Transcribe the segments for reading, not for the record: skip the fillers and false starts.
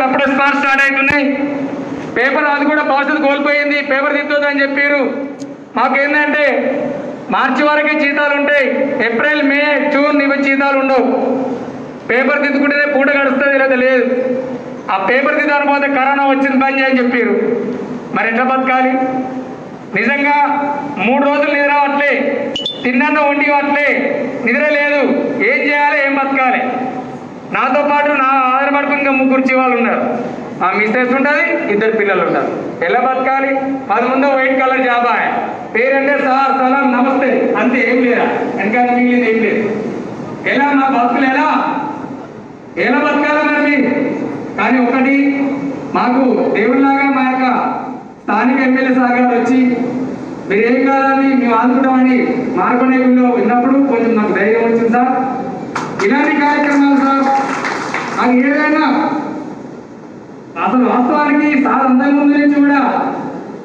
అప్పుడే స్టార్ట్ అవుతున్నాయి. పేపర్ అది కూడా భవిష్యత్తు కోల్పోయింది, పేపర్ దిద్దుదని చెప్పారు. మాకేంటంటే మార్చి వరకే జీతాలు ఉంటాయి, ఏప్రిల్ మే జూన్ ఇవి జీతాలు ఉండవు. పేపర్ దిద్దుకుంటేనే పూట గడుస్తుంది, లేదా లేదు. ఆ పేపర్ దిద్దాని పోతే కరోనా వచ్చింది పని చేయని చెప్పారు. మరి ఎట్లా బతకాలి? నిజంగా 3 రోజులు నిద్ర అట్లే, తిన్నాక ఒంటికి అట్లే నిద్ర లేదు. ఏం చేయాలి, ఏం బతకాలి? నాతో పాటు నా ఆధారపడుకుని ఇంకా 3 జీవాలు ఉన్నారు. ఆ మిస్సెస్ ఉంటుంది, 2 పిల్లలు ఉంటారు. ఎలా బతకాలి? 10 ముందు వైట్ కలర్ జాబా, పేరంటే సార్ సలాం నమస్తే అంతే, ఏం లేదా వెనకాల మిగిలింది ఏం లేదు. ఎలా మా బతుకులు ఎలా బతకాలి మరి? కానీ ఒకటి మాకు దేవుళ్ళలాగా మా యొక్క స్థానిక ఎమ్మెల్యే సార్ గారు వచ్చి మీరు ఏం కాదని మేము ఆదుకుంటామని మార్గనేలో విన్నప్పుడు కొంచెం నాకు ధైర్యం వచ్చింది సార్. ఇలాంటి కార్యక్రమాలు సార్ నాకు ఏదైనా అసలు వాస్తవానికి సార్ అందరి ముందు నుంచి కూడా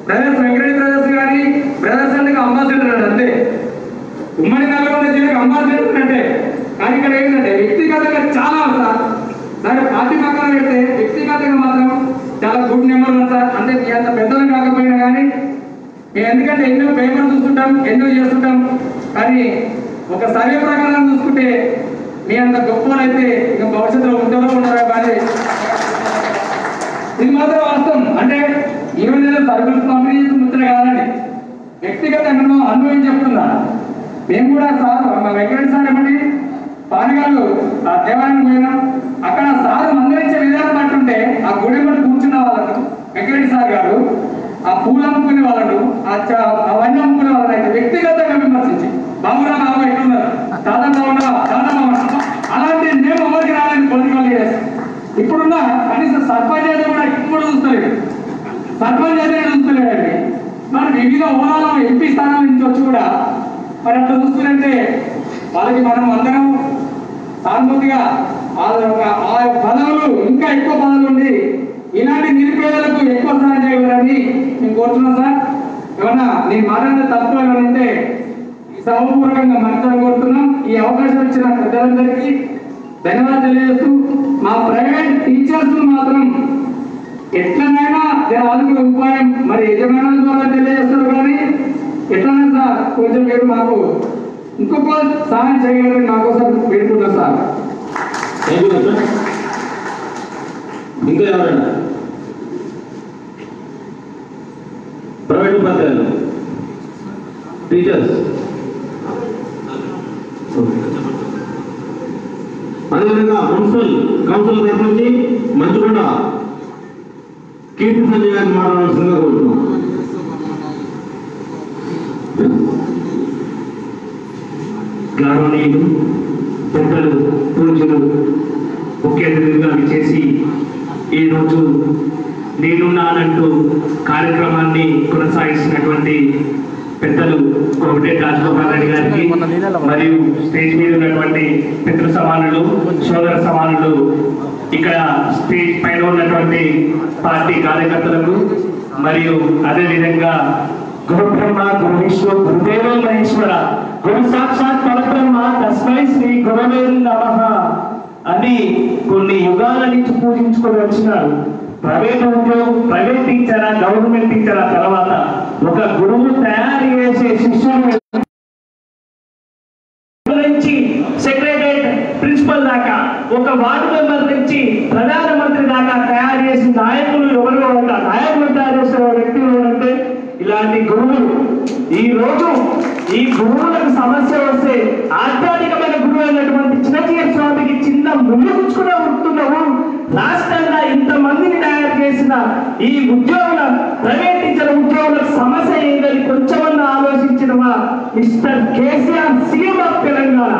బ్రదర్స్ వెంకటేష్ బ్రదర్స్ కానీ బ్రదర్స్ అంటే అంబాసిడర్ అంతే, ఉమ్మడి నల్గొండ జిల్లాకి అంబాసిడర్ అంటే. కానీ ఇక్కడ ఏంటంటే వ్యక్తిగతంగా చాలా సార్, దాని పార్టీ పక్కన పెడితే వ్యక్తిగతంగా మాత్రం చాలా గుడ్ నెంబర్ ఉంది సార్. అంటే మీ అంత పెద్దలు కాకపోయినా కానీ మేము ఎందుకంటే ఎన్నో పేపర్ చూస్తుంటాం, ఎన్నో చేస్తుంటాం. కానీ ఒక సర్వే ప్రకారం చూసుకుంటే మీ అంత గొప్పలు అయితే ఇక భవిష్యత్తులో ఉంటారో ఉన్నారో. కానీ ఇది మాత్రం వాస్తవం. అంటే ఈవెన్ సర్వీస్ పంపిణీ ముచ్చట కాదండి, వ్యక్తిగతంగా అనుభవం చెప్తున్నా. మేము కూడా సార్ వెంకటేశ్వర సార్ ఏమండి పానగారు ఆ దేవాలయానికి పోయినాం. అక్కడ సార్ మందరించే విధానం పట్టుంటే ఆ గుడి కూడా కూర్చున్న వాళ్ళను వెంకటేశ్వర సార్ గారు ఆ పూలు అమ్ముకునే వాళ్ళను అవన్నీ అమ్ముకునే వాళ్ళని అయితే వ్యక్తిగతంగా విమర్శించి బాబురా బాబు ఎట్లున్నారు, దాదాపు బాగున్నా దాదాపు అలాంటి మేము ఎవరికి రాలని పొలిటికల్ లీడర్స్ ఇప్పుడున్న కనీసం సర్పంచ్ అయితే కూడా ఇప్పుడు చూస్తలేడు, సర్పంచ్ అయితే చూస్తలేడండి. మరి వివిధ హోదాలో ఎంపీ స్థానాల నుంచి వచ్చి కూడా మరి అట్లా చూస్తుంటే వాళ్ళకి మనం అందరం సానుభూతిగా ఆ పదవులు ఇంకా ఎక్కువ పదవులు ఉండి ఇలాంటి నిరుపేదలకు ఎక్కువ సహాయం చేయగలరని నేను కోరుతున్నాను సార్. ఏమన్నా నేను మాట్లాడిన తప్పు ఏమైనా ఉంటే సభపూర్వకంగా మనసారి కోరుతున్నాం. ఈ అవకాశం ఇచ్చిన పెద్దలందరికీ ధన్యవాదాలు తెలియజేస్తూ మా ప్రైవేట్ టీచర్స్ మాత్రం ఎట్లనైనా ఆదుకునే ఉపాయం మరి యజమానుల ద్వారా తెలియజేస్తారు. కానీ ఎట్లన్నా సార్ కొంచెం మీరు మాకు ఇంకొక సహాయం చేయగలరని నా కోసం వేడుకుంటారు సార్. ఇంకా ఎవరైనా ప్రైవేట్ ఉపాధ్యాయులు టీచర్స్ అదేవిధంగా మున్సిపల్ కౌన్సిల్ తరఫు నుంచి మంచుకొండ కీర్తి సంజయ్ గారిని మాట్లాడాల్సిందిగా కోరుతున్నాం. గౌరవనీయులు పెద్దలు పూజలు ముఖ్య అతిథిగా చేసి ఈరోజు నేనున్నానంటూ కార్యక్రమాన్ని కొనసాగిస్తున్నటువంటి పెద్దలు కోమటిరెడ్డి రాజగోపాల్ రెడ్డి గారికి మరియు స్టేజ్ మీద ఉన్నటువంటి పితృ సమానులు సోదర సమానులు ఇక్కడ స్టేజ్ పైన ఉన్నటువంటి పార్టీ కార్యకర్తలకు మరియు అదేవిధంగా గురు బ్రహ్మ గురు విష్ణు గురుదేవ మహేశ్వర గురు సాక్షాత్ పరబ్రహ్మ తస్మై శ్రీ గురవే నమః అని కొన్ని యుగాల నుంచి పూజించుకొని వచ్చినారు. ప్రైవేట్ ఉద్యోగం, ప్రైవేట్ టీచరా గవర్నమెంట్ టీచరా తర్వాత ఒక గురువు తయారు చేసే శిష్యుడు నుంచి సెక్రటరేట్ ప్రిన్సిపల్ దాకా, ఒక వార్డు మెంబర్ నుంచి ప్రధానమంత్రి దాకా తయారు చేసిన నాయకులు ఎవరు ఉంటారు? నాయకులు తయారు చేసే వ్యక్తులు అంటే ఇలాంటి గురువులు. ఈ రోజు ఈ గురువులకు సమస్య వస్తే ఆధ్యాత్మికమైన గురువు అయినటువంటి చిన్నజీవ స్వామికి చిన్న ముందుకునే ఉంటున్నావు. రాష్ట్రంగా ఇంతమందిని తయారు చేసిన ఈ ఉద్యోగుల ప్రైవేట్ టీచర్ ఉద్యోగుల సమస్య ఏంటని కొంచెమన్నా ఆలోచించినవా? Mister KCR CM of Telangana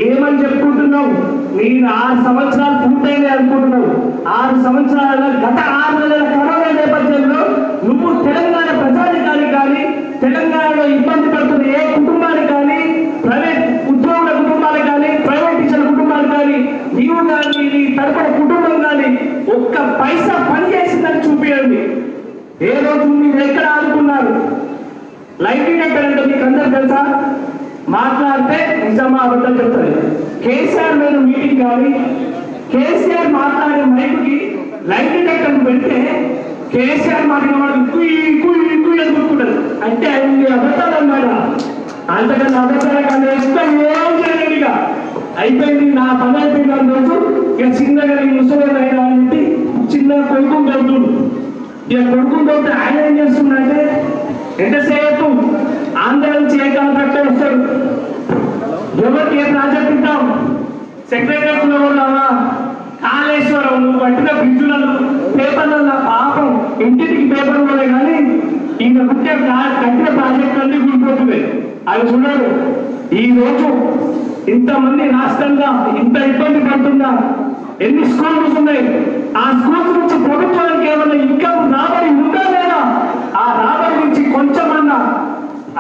ఏమని చెప్పుకుంటున్నావు? నేను 6 సంవత్సరాలు పూర్తయింది అనుకుంటున్నావు. 6 సంవత్సరాల గత 6 నెలల కరోనా నేపథ్యంలో నువ్వు తెలంగాణ ప్రజానికానికి కానీ తెలంగాణలో ఇబ్బంది పడుతున్న ఏ కుటుంబానికి కానీ ప్రైవేట్ ఉద్యోగుల కుటుంబాలకు కానీ ప్రైవేట్ టీచర్ల కుటుంబాలకు కానీ నీవు కానీ నీ తరపున కుటుంబం కానీ ఒక్క పైసా పని చేసిందని చూపించండి. ఏ రోజు మీరు ఎక్కడ ఆదుకున్నారు? లైఫ్ అంటే మీకు అందరూ తెలుసా? మాట్లాడితే నిజమా అబద్ధం చెప్తారు. కేసీఆర్ మీద మీటింగ్ కానీ కేసీఆర్ మాట్లాడే మైకుకి లైట్ డిటెక్టర్ పెడితే కేసీఆర్ మాట్లాడు కుయ్యి అనుకుంటున్నారు అంటే అన్ని అబద్ధాలు అన్నాడు. అంతకన్నా అబద్ధాల కన్నా ఇష్టం ఏం చేయలేదుగా అయిపోయింది. నా పని అయిపోయిన రోజు ఇక చిన్నగా ముసలి అయినా అంటే చిన్న కొడుకుని చదువుతుండు. ఇక కొడుకుని చదివితే ఆయన ఏం చేస్తుందంటే ఎంతసేపు ఆంధ్ర నుంచి ఏ కాంట్రాక్టర్ వస్తాడు, ఎవరికి ఏ ప్రాజెక్ట్ ఇద్దాం, సెక్రటరీ ఉన్నావా, కాళేశ్వరం నువ్వు పట్టిన బ్రిడ్జులను పేపర్ల పాపం ఇంటికి పేపర్ పోలే కానీ ఈయన పుట్టే కట్టిన ప్రాజెక్టులన్నీ కూలిపోతున్నాయి. అవి చూడరు. ఈ రోజు ఇంతమంది రాష్ట్రంగా ఇంత ఇబ్బంది పడుతున్నా ఎన్ని స్కూల్స్ ఉన్నాయి, ఆ స్కూల్స్ నుంచి ప్రభుత్వానికి ఏమన్నా ఇన్కమ్ రాబడి ఉందా లేదా, ఆ రాబడి నుంచి కొంచెమన్నా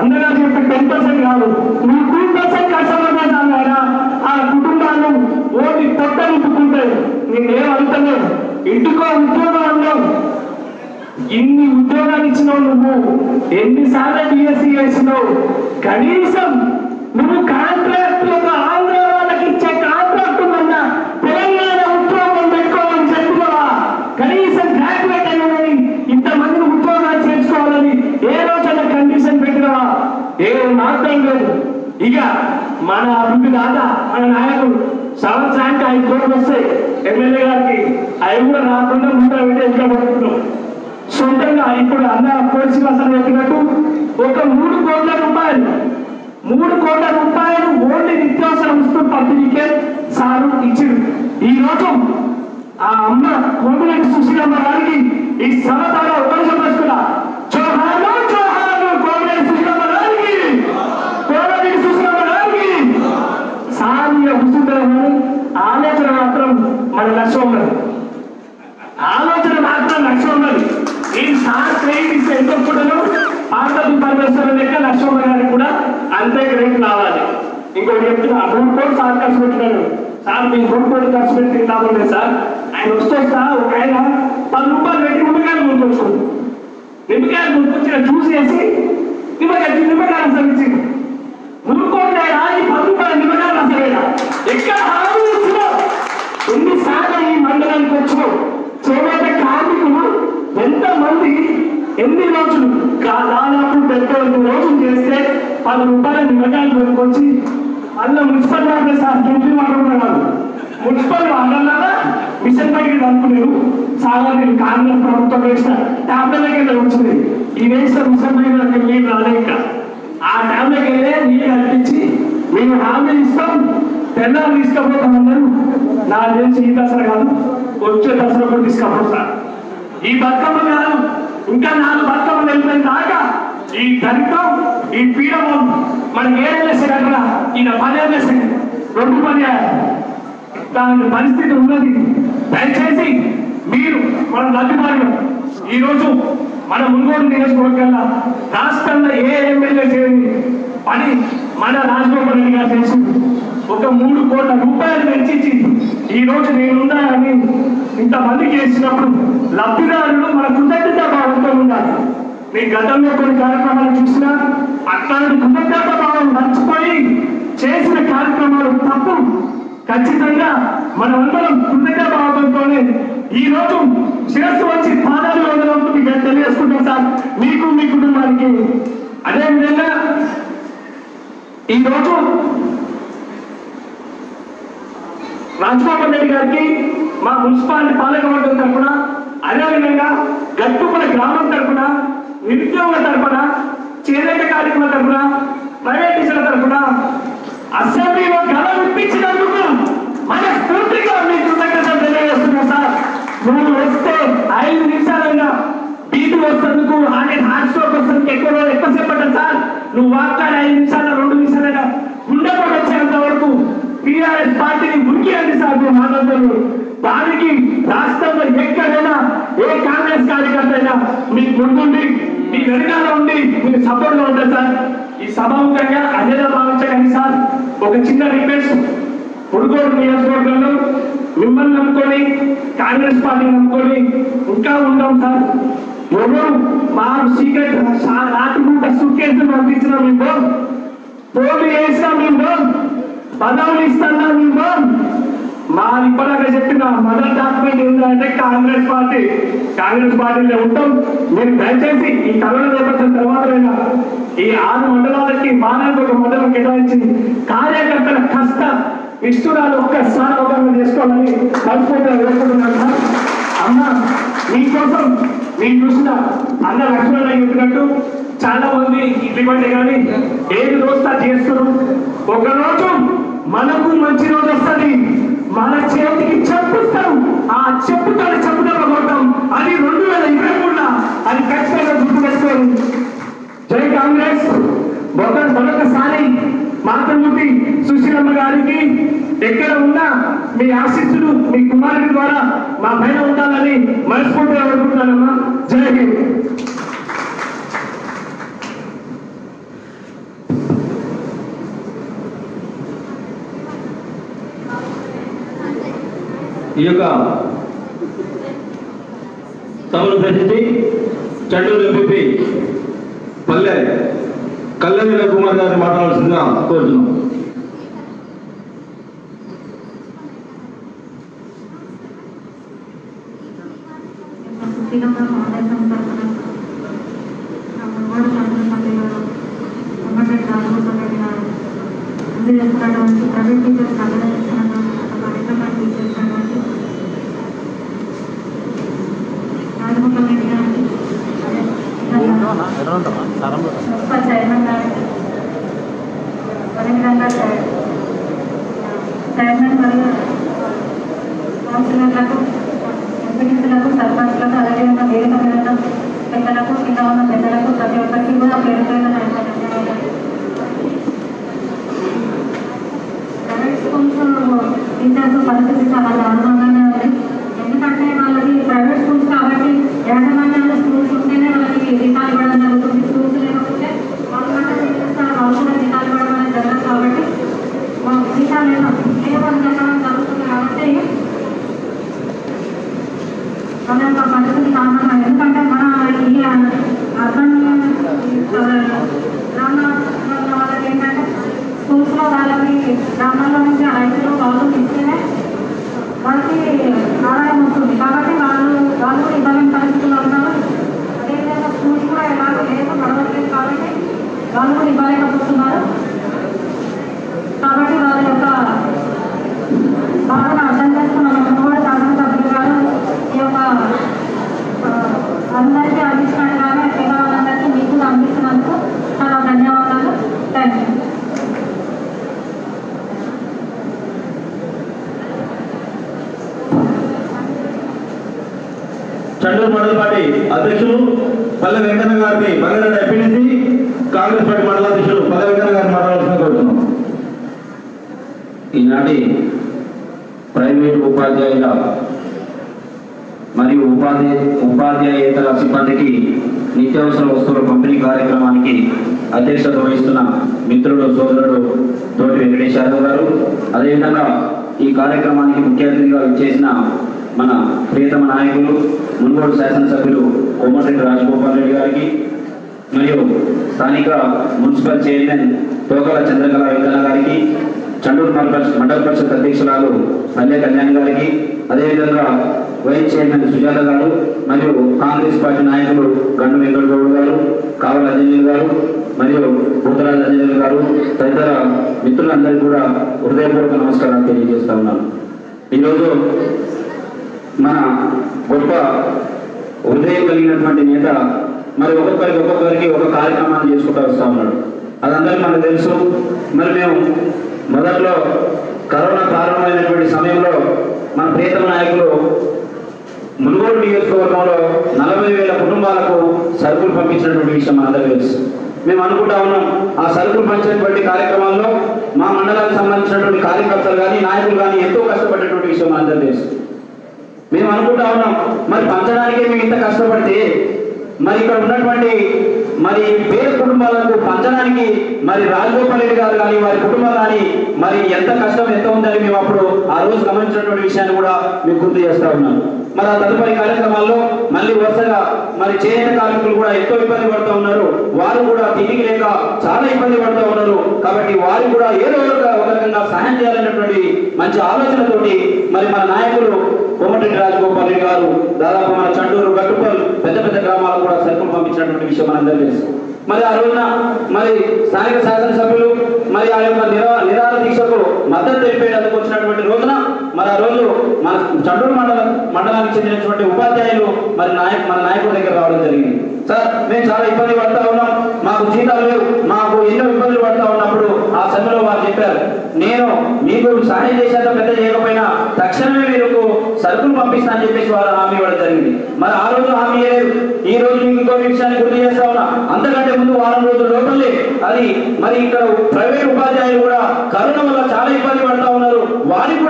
అందరూ చెప్పి 10% కాదు, నువ్వు 2% కష్టపడ్డా చాలారా ఆ కుటుంబాలు ఓటి పొట్ట నింపుకుంటాయి. నేనేం అంటలేదు, ఇంటికో ఉద్యోగం అన్నావు, ఇన్ని ఉద్యోగాలు ఇచ్చినావు, నువ్వు ఎన్నిసార్లు డిఎస్సీ చేసినావు, కనీసం నువ్వు కాంట్రాక్టులకు ఆంధ్ర వాళ్ళకి ఇచ్చే కాంట్రాక్టు కన్నా తెలంగాణ ఉద్యోగం పెట్టుకోవాలని చెప్పినావా, కనీసం గ్రాడ్యుయేట్ అయ్యాలని ఇంతమందిని ఉద్యోగాలు చేసుకోవాలని ఏ రోజైనా కండిషన్ పెట్టినావా, ఏ మాత్రం లేదు. ఇక మన అభివృద్ధి దాదా మన నాయకుడు సంవత్సరానికి 5 కోట్లు వస్తాయి ఎమ్మెల్యే గారికి, అవి కూడా రాకుండా ముందు ఇంకా పడుతున్నాం. సొంతంగా ఇప్పుడు అన్న పోలీసు అసలు చెప్పినట్టు ఒక 3 కోట్ల రూపాయలు ఓన్లీ నిత్యావసర వస్తువులు పంపిణీకే సారు ఇచ్చింది. ఈ రోజు ఆ అమ్మ కోమిరెడ్డి సుశీలమ్మ గారికి ఈ సభలో ఉపనిషం వేసుకున్నా జోహార్లు జోహార్లు కోమిరెడ్డి సుశీలమ్మ గారికి, కోమిరెడ్డి సుశీలమ్మ గారికి సార్య కూర్చుంటారని ఆలోచన మాత్రం మన లక్ష్యం ఉన్నది, ఆలోచన మాత్రం లక్ష్యం ఉన్నది. ఈ సార్ క్రెడిట్ ఇస్తే ఎంత కూడా పార్టీ పరమేశ్వరం లెక్క లక్ష్మమ్మ గారికి కూడా అంతే క్రెడిట్ రావాలి. ఇంకోటి చెప్తున్నా, 3 కోట్లు సార్ ఖర్చు పెట్టినాడు. సార్ మీ 3 కోట్లు ఖర్చు పెట్టి రాబోలే సార్, ఆయన వస్తా ఒక ఆయన 10 రూపాయలు పెట్టి నిమ్మకాయలు గుర్తొచ్చుకోండి, నిమ్మకాయలు గుర్తొచ్చిన జ్యూస్ వేసి నిమ్మకాయలు అసలు 3 కోట్ల 10 రూపాయల నిమ్మకాయలు అసలు ఎక్కడ హామీ ఇచ్చినావు, ఎన్నిసార్లు ఈ మండలానికి వచ్చావు, చేనేత కార్మికులు ఎంతమంది ఎన్ని రోజులు దాదాపు 70 రోజులు చేస్తే 10 రూపాయల నిమ్మకాయలు కొనుక్కొచ్చి అందులో మున్సిపల్ వాటర్ సార్ కెంపీ వాటర్ కూడా కాదు, మున్సిపల్ వాటర్లాగా మిషన్ పైకి అనుకునేరు సాగర్ కాంగ్రెస్ ప్రభుత్వం వేసిన ట్యాబ్లెట్లకి వెళ్ళి వచ్చింది. ఈ వేసిన మిషన్ పైకి నీళ్ళు రాలే, ఇంకా ఆ ట్యాబ్లెట్కి వెళ్ళే నీళ్ళు కల్పించి మేము హామీ ఇస్తాం, తెల్లారు తీసుకపోతామన్నారు. నాకు తెలిసి ఈ దసరా కాదు, వచ్చే దసరా కూడా తీసుకపోతారు. ఈ బతుకమ్మ కాదు, ఇంకా 4 బతుకమ్మలు వెళ్ళిపోయిన దాకా ఈ దరిద్రం ఈ పీడమం మనకి ఏడేళ్ళేసాడు అక్కడ ఈయన 10 ఏళ్ళేసాడు, 2 పర్యాలు దాని పరిస్థితి ఉన్నది. దయచేసి మీరు మన లబ్ధిదారులు ఈరోజు మన మున్గోడు నియోజకవర్గంలో రాష్ట్రంలో ఏ ఎమ్మెల్యే చేయని పని మన రాజగోపాల్ రెడ్డి గారు చేసి ఒక 3 కోట్ల రూపాయలు వెచ్చించి ఈ రోజు నేనున్నా అని ఇంతమందికి చేసినప్పుడు లబ్ధిదారులు మన కృతజ్ఞత భావంతో ఉండాలి. నేను గతంలో కొన్ని కార్యక్రమాలు చూసినా అట్లాంటి కృతజ్ఞత భావం మర్చిపోయి చేసిన కార్యక్రమాలు తప్పు. ఖచ్చితంగా మనమందరం కృతజ్ఞత భావంతోనే ఈ రోజు శిరస్సు వచ్చి పాదాలు వందలంతో మీకు తెలియజేసుకుంటాం సార్, మీకు మీ కుటుంబానికి. అదేవిధంగా ఈరోజు రాజగోపాల్ రెడ్డి గారికి మా మున్సిపాలిటీ పాలకవర్గం తరఫున, అదేవిధంగా గట్టుపల గ్రామం తరఫున, నిరుద్యోగుల తరఫున, చేనేత కార్యక్రమాల తరఫున, ప్రైవేటీసుల తరఫున అసెంబ్లీలో గల విప్పించినందుకు మనస్ఫూర్తిగా మీకు కృతజ్ఞతలు తెలియజేస్తున్నాం సార్. నువ్వు వస్తే 5 నిమిషాలైనా బీపీ వస్తేందుకు హార్ట్ స్ట్రోక్ వస్తుంది ఎక్కువసేపు పడ్డా సార్, నువ్వు మాట్లాడే 5 నిమిషాలు 2 నిమిషాలైనా గుండెపడి వచ్చేంత వరకు టీఆర్ఎస్ పార్టీని ఉరికియండి సార్. మీ మాట్లాడుతున్నారు దానికి రాష్ట్రంలో ఎక్కడైనా ఏ కాంగ్రెస్ కార్యకర్త అయినా మీకు ముందుండి మీ వెనకాల ఉండి మీకు సపోర్ట్ గా ఉంటుంది సార్. ఈ సభాముఖంగా అదేలా భావించకండి సార్. ఒక చిన్న రిక్వెస్ట్, మునుగోడు నియోజకవర్గంలో మిమ్మల్ని నమ్ముకొని కాంగ్రెస్ పార్టీని నమ్ముకొని ఇంకా ఉంటాం సార్. ఎవరు మా సీక్రెట్ రాత్రిపూట సుకేసులు పంపించిన మేము, పోటీ చేసినా మేము, పదవులు ఇస్తున్నా మేము, మా ఇప్పటిదాకా చెప్పిన మదర్ డాక్యుమెంట్ ఏంటంటే కాంగ్రెస్ పార్టీలో ఉంటాం. మీరు దయచేసి ఈ కరోనా నేపథ్యం తర్వాత ఈ 6 మండలాలకి మానానికి ఒక మండలం కేటాయించి కార్యకర్తల కష్ట ఇష్టురాలు ఒక్కసారి అవగాహన చేసుకోవాలని మనస్ఫూర్తిగా వేసుకుంటున్నాను. అన్న మీకోసం మీరు చూసిన అన్న లక్ష్మణ చెప్పినట్టు చాలా మంది ఇటువంటి కానీ ఏది రోజు చేస్తున్నారు. ఒకరోజు మనకు మంచి రోజు వస్తుంది, మన చేతికి చెప్పుతాం, ఆ చెప్పుతాను కొడతాం. అది 2023 అది ఖచ్చితంగా గుర్తుపెట్టుకోరు. జై కాంగ్రెస్. మరొకసారి మాతృమూర్తి సుశీలమ్మ గారికి ఎక్కడ ఉన్నా మీ ఆశీస్సులు మీ కుమారుడి ద్వారా మా పైన ఉండాలని మనస్ఫూర్తిగా కోరుకుంటున్నానమ్మా. జై హింద్. ఈ యొక్క సభను ఉద్దేశించి చండూరు ఎంపీ పల్లె కళ్యాణి కుమార్ గారిని మాట్లాడాల్సిందిగా కోరుతున్నాం. ఎంపీలకు సర్పంచ్లకు అలాగే ఉన్న వేదిక మీద ఉన్న పెద్దలకు కింద ఉన్న పెద్దలకు ప్రతి ఒక్కరికి కూడా పేరు పేరు ప్రైవేట్ స్కూల్స్ టీచర్స్ పరిస్థితి చాలా దారుణంగానే ఉంది. ఎందుకంటే వాళ్ళకి ప్రైవేట్ స్కూల్స్ కాబట్టి యాజమాన్యాలు స్కూల్స్ ఉంటేనే వాళ్ళకి జీతాలు ఇవ్వడం జరుగుతుంది. స్కూల్స్ లేకపోతే వాళ్ళు కూడా చేస్తారు, వాళ్ళు కూడా జీతాలు ఇవ్వడం అనేది జరగదు. కాబట్టి జీతాలు లేవని చెప్పడం జరుగుతుంది. కాబట్టి మన యొక్క పరిస్థితి కారణం. ఎందుకంటే మన ఈ అర్బన్ గ్రామాల వాళ్ళకి ఏంటంటే స్కూల్స్లో వాళ్ళకి గ్రామాల్లో నుంచి రైతులు వాళ్ళు ఇస్తేనే వాళ్ళకి ఆదాయం వస్తుంది. కాబట్టి వాళ్ళు కూడా ఇవ్వలేని పరిస్థితుల్లో ఉన్నారు. అదేవిధంగా స్కూల్స్ కూడా ఎలాగో లేదు నడవట్లేదు కాబట్టి వాళ్ళు కూడా ఇవ్వలేకపోతున్నారు. కాబట్టి వాళ్ళ యొక్క బాధను అర్థం చేసుకున్నాం. కూడా శాసనసభ్యులు గారు ఈ యొక్క అందరికీ అందించినట్టుగానే పేదవాళ్ళందరికీ మీకు కూడా అందిస్తున్నందుకు చాలా ధన్యవాదాలు. Thank you. చండూరు మండల పార్టీ అధ్యక్షులు పల్లె వెంకన్న గారిని బంగారెడ్డి ఎంపీటీసీ కాంగ్రెస్ పార్టీ మండల అధ్యక్షులు పల్లె వెంకన్న గారిని మాట్లాడాల్సిందిగా కోరుతున్నాం. ఈనాటి ప్రైవేటు ఉపాధ్యాయుల మరియు ఉపాధ్యాయేతర సిబ్బందికి నిత్యావసర వస్తువుల పంపిణీ కార్యక్రమానికి అధ్యక్షత వహిస్తున్న మిత్రుడు సోదరుడు తోటి వెంకటేష్ యాదవ్ గారు, అదేవిధంగా ఈ కార్యక్రమానికి ముఖ్య అతిథిగా విచ్చేసిన మన ప్రియతమ నాయకులు మున్గోడు శాసనసభ్యులు కోమటిరెడ్డి రాజగోపాల్ రెడ్డి గారికి, మరియు స్థానిక మున్సిపల్ చైర్మన్ తోకల చంద్రకళ వెంకన్న గారికి, చండూరు మండల పరిషత్ అధ్యక్షురాలు పల్లె కళ్యాణ్ గారికి, అదేవిధంగా వైస్ చైర్మన్ సుజాత గారు, మరియు కాంగ్రెస్ పార్టీ నాయకులు గండు వెంకటగౌడ్ గారు, కావల అంజనేయులు గారు, మరియు భూతరాజు అంజనేయులు గారు తదితర మిత్రులందరికీ కూడా హృదయపూర్వక నమస్కారాలు తెలియజేస్తా ఉన్నాను. ఈరోజు మన గొప్ప హృదయం కలిగినటువంటి నేత మరి ఒక్కొక్కరికి ఒక కార్యక్రమాన్ని చేసుకుంటూ వస్తూ ఉన్నాడు. అదందరికీ మనకు తెలుసు. మరి మేము మొదట్లో కరోనా ప్రారంభమైనటువంటి సమయంలో మన ప్రియతమ నాయకులు మునుగోడు నియోజకవర్గంలో 40,000 కుటుంబాలకు సరుకులు పంపించినటువంటి విషయం మనందరికీ తెలుసు. మేము అనుకుంటా ఉన్నాం ఆ సరుకులు పంచినటువంటి కార్యక్రమాల్లో మా మండలానికి సంబంధించినటువంటి కార్యకర్తలు కానీ నాయకులు కానీ ఎంతో కష్టపడేటువంటి విషయం మనందరికీ తెలుసు. మేము అనుకుంటా ఉన్నాం మరి పంచడానికే మేము ఇంత కష్టపడితే మరి ఇక్కడ ఉన్నటువంటి మరి పేద కుటుంబాలకు పంచడానికి మరి రాజగోపాల్ రెడ్డి గారు కానీ వారి కుటుంబాలు కానీ మరి ఎంత కష్టం ఎంత ఉందని మేము అప్పుడు ఆ రోజు గమనించినటువంటి విషయాన్ని కూడా మీకు గుర్తు చేస్తా ఉన్నాం. మరి తదుపరి కార్యక్రమాల్లో మళ్ళీ వరుసగా మరి చేనేత కార్మికులు కూడా ఎంతో ఇబ్బంది పడుతూ ఉన్నారు. వారు కూడా తిరిగి లేక చాలా ఇబ్బంది పడుతూ ఉన్నారు. కాబట్టి వారు కూడా ఏదో ఒక రకంగా సహాయం చేయాలనేటువంటి మంచి ఆలోచనతోటి మరి మన నాయకులు కోమటిరెడ్డి రాజగోపాల్ రెడ్డి గారు దాదాపు మన చండూరు, గట్టుపల్ పెద్ద పెద్ద గ్రామాలకు కూడా సరుకులు పంపించినటువంటి విషయం మనందరికీ తెలుసు. మరి ఆ రోజున మరి స్థానిక శాసనసభ్యులు మరి ఆ యొక్క నిరాహార దీక్షకు మద్దతు తెలిపేందుకు వచ్చినటువంటి రోజున మరి ఆ రోజు మన చండూరు మండలానికి చెందినటువంటి ఉపాధ్యాయులు మరి మన నాయకుడి దగ్గర రావడం జరిగింది. సార్, మేము చాలా ఇబ్బంది పడతా ఉన్నాం, మాకు జీతాలు లేవు, మాకు ఎన్నో ఇబ్బందులు పడతా ఉన్నప్పుడు ఆ సభలో వారు చెప్పారు, నేను మీకు సహాయం చేసేంత పెద్ద చేయకపోయినా తక్షణమే మీకు సరుకులు పంపిస్తా అని చెప్పేసి వారు హామీ ఇవ్వడం జరిగింది. మరి ఆ రోజు హామీ లేదు. ఈ రోజు మీకు ఇంకో విషయాన్ని గుర్తు చేస్తా ఉన్నా, అంతకంటే ముందు వారం రోజుల లోపలే అది మరి ఇక్కడ ప్రైవేట్ ఉపాధ్యాయులు కూడా కరోనా వల్ల చాలా ఇబ్బంది పడతా ఉన్నారు. వారికి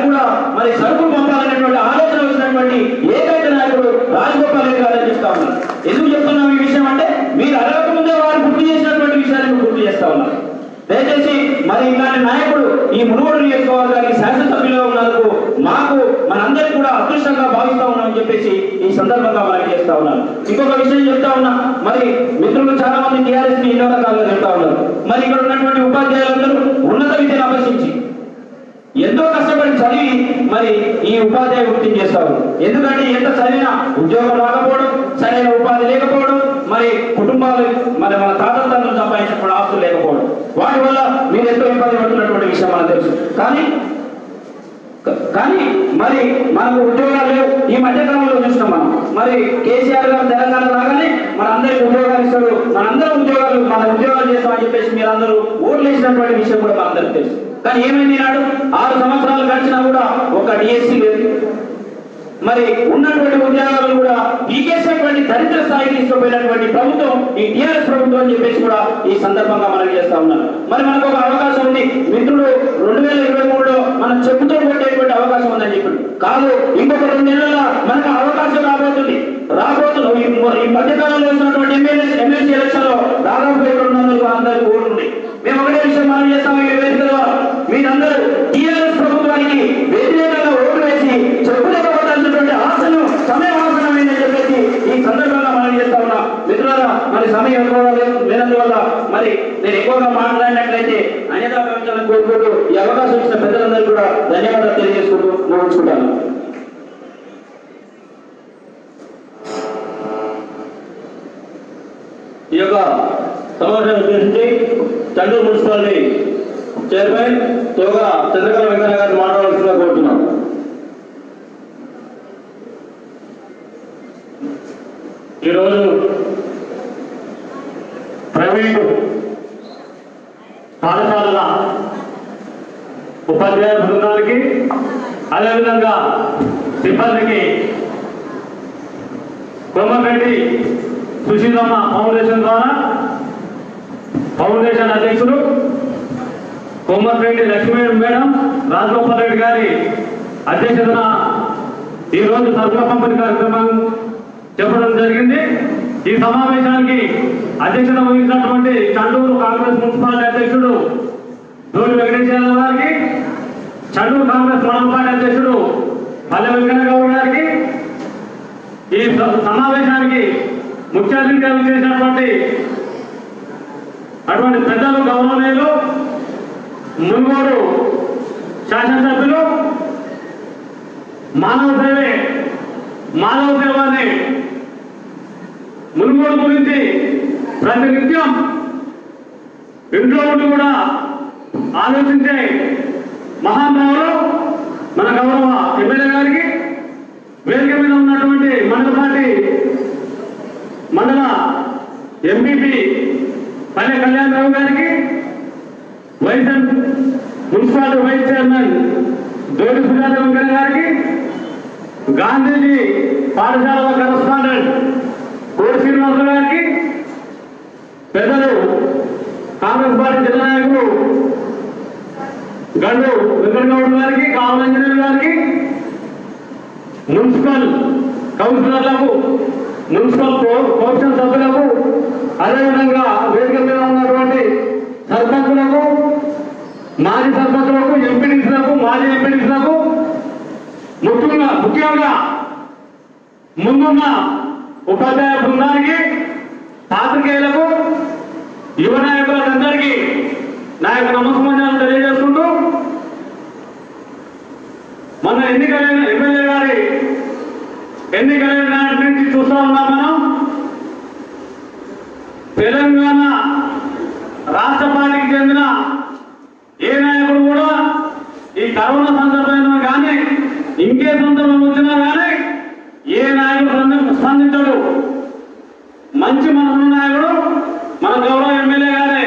కూడా మరి సరుకులు పంపాలనేటువంటి ఆలోచన వచ్చినటువంటి ఏకైక నాయకుడు రాజగోపాల్ రెడ్డి గారు చెప్తా ఉన్నారు. ఎందుకు చెప్తున్నాం ఈ విషయం అంటే, మీరు అడగక ముందే వారు గుర్తు చేసినటువంటి విషయాన్ని గుర్తు చేస్తా ఉన్నారు. దయచేసి మరి ఇలాంటి నాయకుడు ఈ మునుగోడు నియోజకవర్గానికి శాసనసభ్యులుగా ఉన్నందుకు మాకు మనందరికీ కూడా అదృష్టంగా భావిస్తా ఉన్నామని చెప్పేసి ఈ సందర్భంగా మనకి చేస్తా ఉన్నాను. ఇంకొక విషయం చెప్తా ఉన్నా, మరి మిత్రులు చాలా మంది టీఆర్ఎస్ ని ఎన్నో రకాలుగా చెప్తా ఉన్నారు. మరి ఇక్కడ ఉన్నటువంటి ఉపాధ్యాయులందరూ ఉన్నత విద్యను అభ్యసించి ఎంతో కష్టపడి చదివి మరి ఈ ఉపాధ్యాయ వృత్తిని చేస్తారు. ఎందుకంటే ఎంత చదివినా ఉద్యోగం రాకపోవడం, సరైన ఉపాధి లేకపోవడం, మరి కుటుంబాలు మరి మన తాతలు సంపాదించినటువంటి ఆస్తులు లేకపోవడం, వాటి వల్ల మీరు ఎంతో ఇబ్బంది పడుతున్నటువంటి విషయం మనకు తెలుసు. కానీ మరి మనకు ఉద్యోగాలు లేవు. ఈ మధ్యకాలంలో చూసినాం మనం, మరి కేసీఆర్ గారు తెలంగాణ రాగానే మన అందరికి ఉద్యోగాలు ఇస్తాడు, మన ఉద్యోగాలు చేస్తామని చెప్పేసి మీరు అందరూ ఓట్లు వేసినటువంటి విషయం కూడా మనందరికీ తెలుసు. కానీ ఏమైంది నాడు 6 సంవత్సరాలు గడిచినా కూడా ఒక డిఎస్సీ లేదు. మరి ఉన్నటువంటి ఉద్యోగాలు కూడా పీకేసినటువంటి దరిద్ర స్థాయికి తీసుకుపోయినటువంటి ప్రభుత్వం ఈ టీఆర్ఎస్ ప్రభుత్వం అని చెప్పేసి కూడా ఈ సందర్భంగా మనం చేస్తా ఉన్నాం. మరి మనకు ఒక అవకాశం ఉంది, మిత్రుడు 2023లో మనం చెప్పుతో కొట్టేటువంటి అవకాశం ఉందని చెప్పాడు. కాదు, ఇంకొక 2 నెలల మనకు అవకాశం రాబోతుంది. ఈ మధ్యకాలంలో వచ్చినటువంటి ఎమ్మెల్సీ ఎలక్షన్ లో దాదాపు 200 ఓట్లు ఉన్నాయి. మేము ఒకటే విషయం మనం చేస్తాము, ఈ వేదిక ద్వారా మీరందరూ టీఆర్ఎస్ ప్రభుత్వానికి వ్యతిరేకంగా ఓట్లు వేసి చెప్పులకు కొట్టాల్సినటువంటి ఆశను సమయవాసనమైందని చెప్పేసి ఈ సందర్భంగా మనం చేస్తా ఉన్నాం. మిత్రులారా, మరి సమయం లేనందువల్ల మరి నేను ఎక్కువగా మాట్లాడినట్లయితే అన్యతా భావించాలని కోరుకుంటూ ఈ అవకాశం ఇచ్చిన పెద్దలందరూ కూడా ధన్యవాదాలు తెలియజేసుకుంటూ ముగించుకుంటాను. ఈ యొక్క సమావేశాన్ని ఉద్దేశించి చండూరు మున్సిపాలిటీ చైర్మన్ తోగ చంద్రకళ వెంకన్న గారిని మాట్లాడాల్సిందిగా కోరుతున్నాను. ఈరోజు ప్రైవేటు పాఠశాలల ఉపాధ్యాయ బృందానికి అదేవిధంగా సిబ్బందికి కోమటిరెడ్డి సుశీలమ్మ ఫౌండేషన్ ద్వారా ఫౌండేషన్ అధ్యక్షుడు కోమటిరెడ్డి లక్ష్మీ మేడం రాజగోపాల్ రెడ్డి గారి అధ్యక్షతన ఈరోజు సరుకుల పంపిణీ కార్యక్రమం చెప్పడం జరిగింది. ఈ సమావేశానికి అధ్యక్షత వహించినటువంటి చండూరు కాంగ్రెస్ మున్సిపాలిటీ అధ్యక్షుడు దోటి వెంకటేశ్వర గారికి, చండూరు కాంగ్రెస్ మండల పార్టీ అధ్యక్షుడు పల్లె వెంకన్న గౌడ్ గారికి, ఈ సమావేశానికి ముఖ్య అతిథిగా చేసినటువంటి అటువంటి పెద్దలు గౌరవనీయులు మునుగోడు శాసనసభ్యులు మానవ సేవని మునుగోడు గురించి ప్రతినిత్యం ఇంట్లో ఉండి కూడా ఆలోచించే మహానుభావులు మన గౌరవ ఎమ్మెల్యే గారికి, వేదిక మీద ఉన్నటువంటి మండల పార్టీ మండల ఎంపీపీ పల్లె కళ్యాణరావు గారికి, municipality vice chairman దోటి Sujatha Venkanna గారికి, గాంధీజీ పాఠశాల కరస్పాండెంట్ కోడి శ్రీనివాసరావు గారికి, పెద్దలు కాంగ్రెస్ పార్టీ జిల్లా నాయకులు గండు వెంకటగౌడ్ గారికి, కావలంజనేయులు గారికి, మున్సిపల్ కౌన్సిలర్లకు, మున్సిపల్ కౌన్సిల్ సభ్యులకు, అదేవిధంగా వేదిక మీద ఉన్నటువంటి సర్పంచులకు, మాజీ సర్పంచులకు, ఎంపీడీసీలకు, మాజీ ఎంపీడీసీలకు, ముఖ్యంగా ముందున్న ఉపాధ్యాయ బృందానికి, పాత్రికేయులకు, యువ నాయకులందరికీ నా యొక్క నమస్కారాలు తెలియజేసుకుంటూ, మన ఎన్నికలైన ఎమ్మెల్యే గారి ఎన్నికలైన నాటి నుంచి చూస్తూ ఉన్నాం మనం. తెలంగాణ రాష్ట్ర పార్టీకి చెందిన ఏ నాయకుడు కూడా ఈ కరోనా సందర్భంలో కానీ ఇంకే సందర్భం వచ్చినా కానీ ఏ నాయకుడు స్పందించడు. మంచి మనసున్న నాయకుడు మన గౌరవ ఎమ్మెల్యే గారే